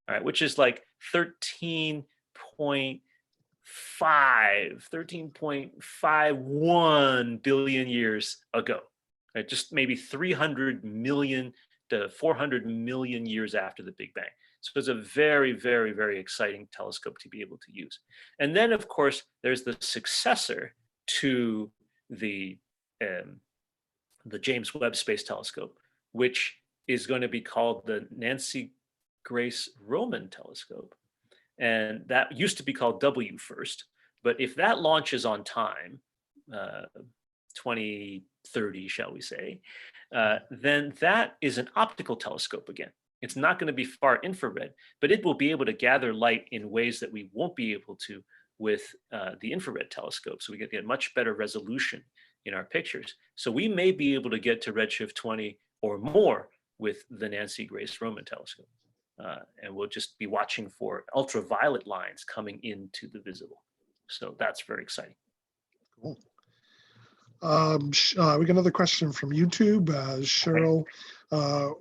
all right, which is like 13.51 billion years ago, right? Just maybe 300 million to 400 million years after the Big Bang. So it's a very, very, very exciting telescope to be able to use. And then, of course, there's the successor to the James Webb Space Telescope, which is going to be called the Nancy Grace Roman Telescope. And that used to be called WFIRST. But if that launches on time, 2030, shall we say, then that is an optical telescope again. It's not going to be far infrared, but it will be able to gather light in ways that we won't be able to with the infrared telescope. So we can get much better resolution in our pictures. So we may be able to get to redshift 20 or more with the Nancy Grace Roman telescope. And we'll just be watching for ultraviolet lines coming into the visible. So that's very exciting. Cool. We got another question from YouTube. Cheryl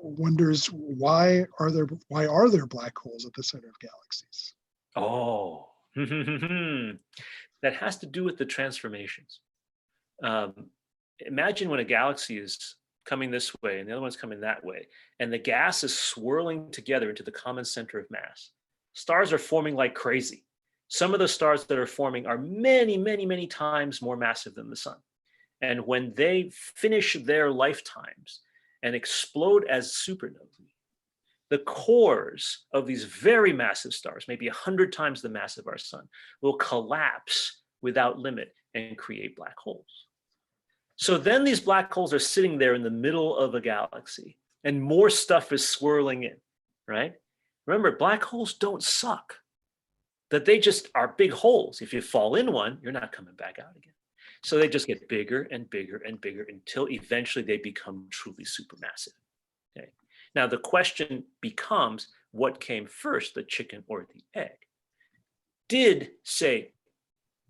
wonders why are there black holes at the center of galaxies? Oh, that has to do with the transformations. Imagine when a galaxy is coming this way and the other one's coming that way, and the gas is swirling together into the common center of mass. Stars are forming like crazy. Some of the stars that are forming are many, many, many times more massive than the sun. And when they finish their lifetimes and explode as supernovae, the cores of these very massive stars, maybe 100 times the mass of our sun, will collapse without limit and create black holes. So then these black holes are sitting there in the middle of a galaxy and more stuff is swirling in, right? Remember, black holes don't suck. That they just are big holes. If you fall in one, you're not coming back out again. So they just get bigger and bigger and bigger until eventually they become truly supermassive. Okay. Now the question becomes, what came first, the chicken or the egg? Did, say,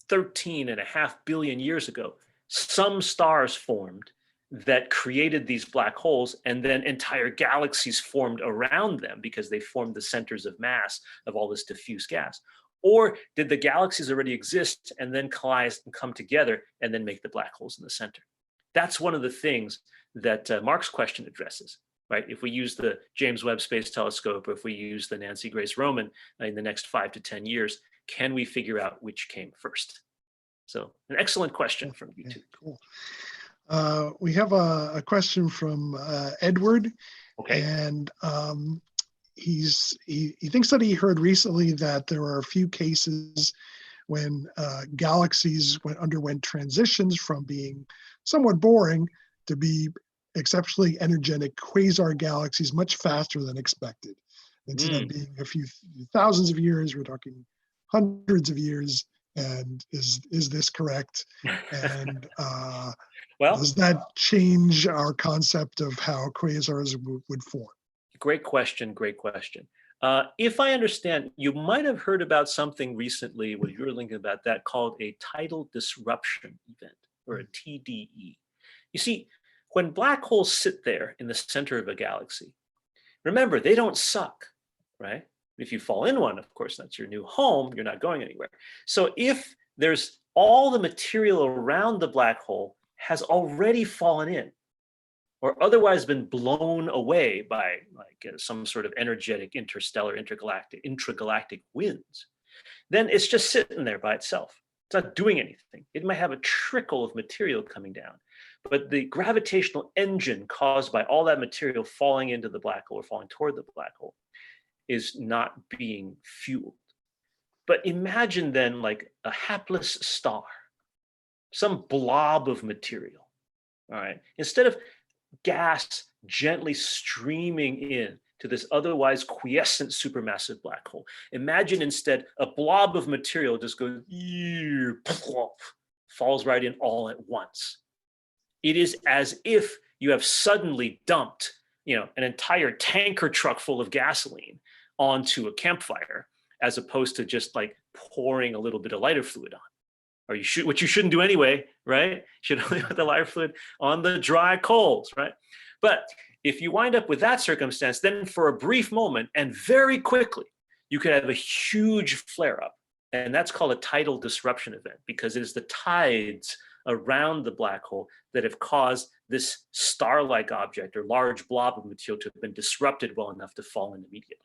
13.5 billion years ago, some stars formed that created these black holes, and then entire galaxies formed around them because they formed the centers of mass of all this diffuse gas? Or did the galaxies already exist and then collide and come together and then make the black holes in the center? That's one of the things that Mark's question addresses. right? If we use the James Webb Space Telescope, or if we use the Nancy Grace Roman in the next 5 to 10 years, can we figure out which came first? So an excellent question from YouTube. Cool. We have a question from Edward. Okay. And he thinks that he heard recently that there are a few cases when galaxies underwent transitions from being somewhat boring to be exceptionally energetic quasar galaxies much faster than expected. Instead of being a few thousands of years, we're talking hundreds of years. And is this correct? And well, does that change our concept of how quasars would form? Great question, great question. If I understand, you might have heard about something recently, what you were thinking about that, called a tidal disruption event, or a TDE. You see, when black holes sit there in the center of a galaxy, remember, they don't suck, right? If you fall in one, of course, that's your new home, you're not going anywhere. So if there's all the material around the black hole has already fallen in, or otherwise been blown away by some sort of energetic interstellar, intragalactic winds, then it's just sitting there by itself. It's not doing anything. It might have a trickle of material coming down, but the gravitational engine caused by all that material falling into the black hole or falling toward the black hole is not being fueled. But imagine then like a hapless star, some blob of material, all right? Instead of gas gently streaming in to this otherwise quiescent supermassive black hole, imagine instead a blob of material just goes, falls right in all at once. It is as if you have suddenly dumped, an entire tanker truck full of gasoline onto a campfire, as opposed to just like pouring a little bit of lighter fluid on. Or which you shouldn't do anyway, right? You should only put the lighter fluid on the dry coals, right? But if you wind up with that circumstance, then for a brief moment and very quickly, you could have a huge flare-up. And that's called a tidal disruption event, because it is the tides around the black hole that have caused this star-like object or large blob of material to have been disrupted well enough to fall in immediately.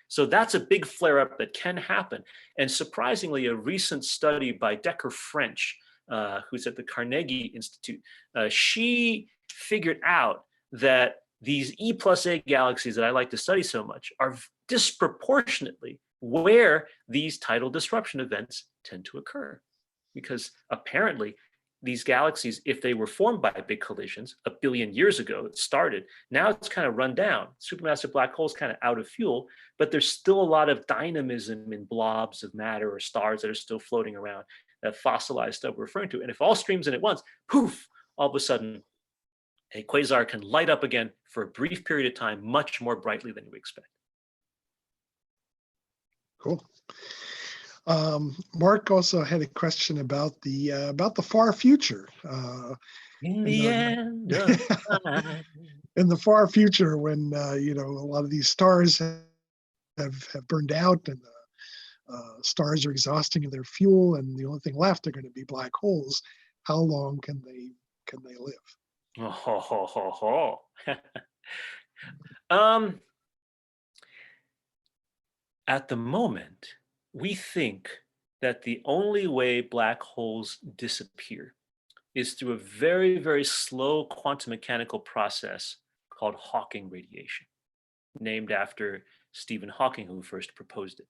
So that's a big flare-up that can happen. And surprisingly, a recent study by Decker French, who's at the Carnegie Institute, she figured out that these E+A galaxies that I like to study so much are disproportionately where these tidal disruption events tend to occur. Because apparently, these galaxies, if they were formed by big collisions a billion years ago, it started, now it's kind of run down. Supermassive black hole's kind of out of fuel, but there's still a lot of dynamism in blobs of matter or stars that are still floating around, that fossilized stuff we're referring to. And if all streams in at once, poof, all of a sudden, a quasar can light up again for a brief period of time, much more brightly than you expect. Cool. Mark also had a question about the far future. In the end of time. In the far future, when a lot of these stars have burned out and stars are exhausting their fuel, and the only thing left are going to be black holes. How long can they live? At the moment, we think that the only way black holes disappear is through a very, very slow quantum mechanical process called Hawking radiation, named after Stephen Hawking, who first proposed it.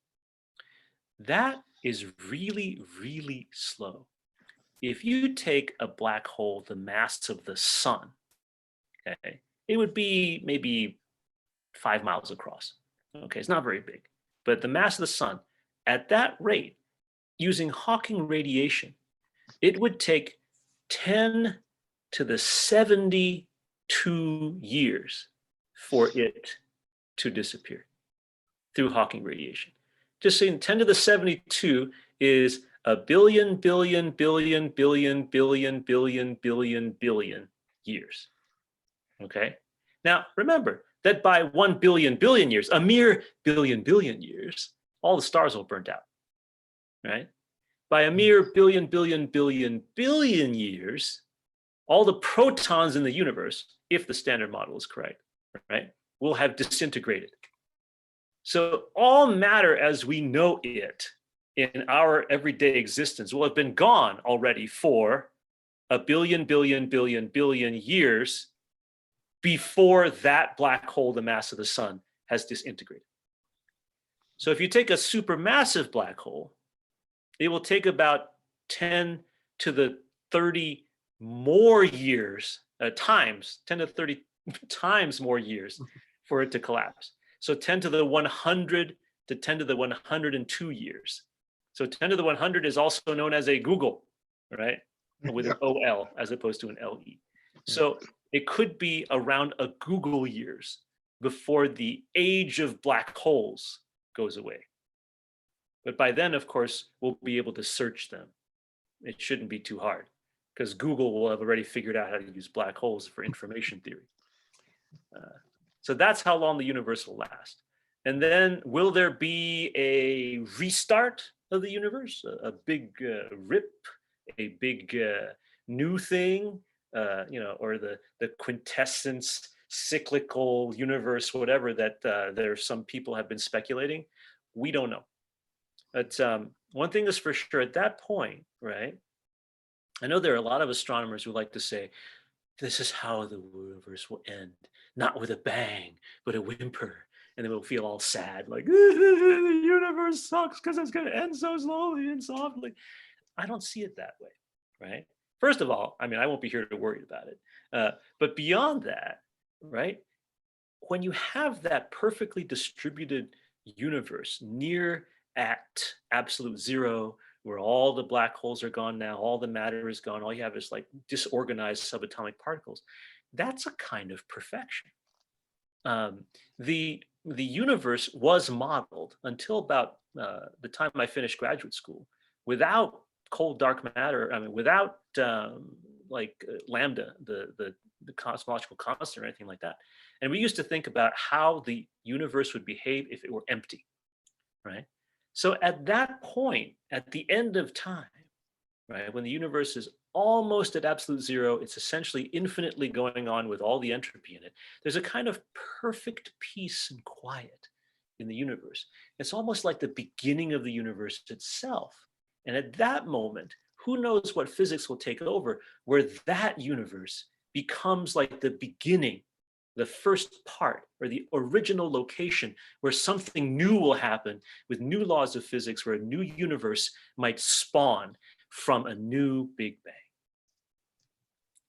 That is really, really slow. If you take a black hole the mass of the sun, okay, it would be maybe 5 miles across. Okay, it's not very big, but the mass of the sun, at that rate, using Hawking radiation, it would take 10 to the 72 years for it to disappear through Hawking radiation. Just saying 10 to the 72 is a billion years. Okay. Now remember that by 1 billion years, a mere billion years, all the stars will burn out. Right? By a mere billion years, all the protons in the universe, if the standard model is correct, right, will have disintegrated. So all matter as we know it in our everyday existence will have been gone already for a billion years before that black hole, the mass of the sun, has disintegrated. So if you take a supermassive black hole, it will take about 10 to the 30 more years, 10 to 30 times more years for it to collapse. So 10 to the 100 to 10 to the 102 years. So 10 to the 100 is also known as a Google, right? With an OL as opposed to an LE. So it could be around a Google years before the age of black holes goes away. But by then, of course, we'll be able to search them. It shouldn't be too hard because Google will have already figured out how to use black holes for information theory. So that's how long the universe will last. And then will there be a restart of the universe, a big rip, a big new thing, or the quintessence cyclical universe, whatever that there's some people have been speculating? We don't know. But one thing is for sure at that point, right? I know there are a lot of astronomers who like to say, this is how the universe will end, not with a bang, but a whimper. And then we'll feel all sad, like, the universe sucks because it's going to end so slowly and softly. I don't see it that way, right? First of all, I mean, I won't be here to worry about it. But beyond that, right, when you have that perfectly distributed universe near at absolute zero, where all the black holes are gone now, all the matter is gone, all you have is like disorganized subatomic particles, that's a kind of perfection. The universe was modeled until about the time I finished graduate school without cold dark matter. I mean, without lambda, the cosmological constant or anything like that. And we used to think about how the universe would behave if it were empty, right? So at that point, at the end of time, right, when the universe is almost at absolute zero, it's essentially infinitely going on with all the entropy in it. There's a kind of perfect peace and quiet in the universe. It's almost like the beginning of the universe itself. And at that moment, who knows what physics will take over, where that universe becomes like the beginning, the first part, or the original location where something new will happen with new laws of physics, where a new universe might spawn from a new Big Bang.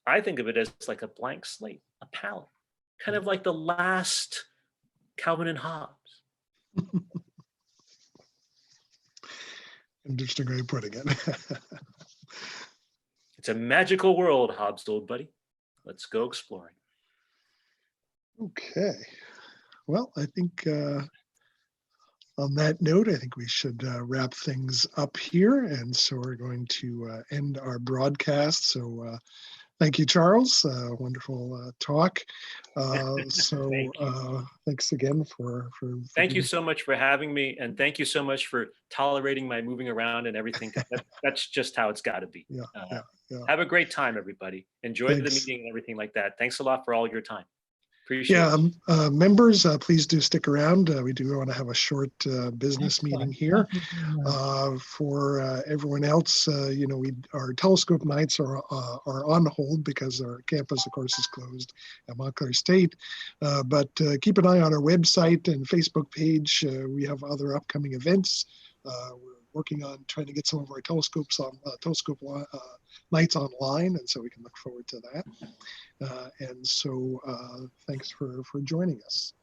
I think of it as like a blank slate, a palette, kind of like the last Calvin and Hobbes. Interesting way of putting it. It's a magical world, Hobbes, old buddy. Let's go exploring. Okay. Well, I think on that note, I think we should wrap things up here. And so we're going to end our broadcast. So thank you, Charles. Wonderful talk. Thanks again for thank you so much for having me, and thank you so much for tolerating my moving around and everything. That's just how it's got to be. Yeah. Have a great time, everybody. Enjoy the meeting and everything like that. Thanks a lot for all your time. Members, please do stick around. We do want to have a short business meeting here. For everyone else, our telescope nights are on hold because our campus, of course, is closed at Montclair State. But keep an eye on our website and Facebook page. We have other upcoming events. We're working on trying to get some of our telescopes on nights online, and so we can look forward to that. And so thanks for joining us.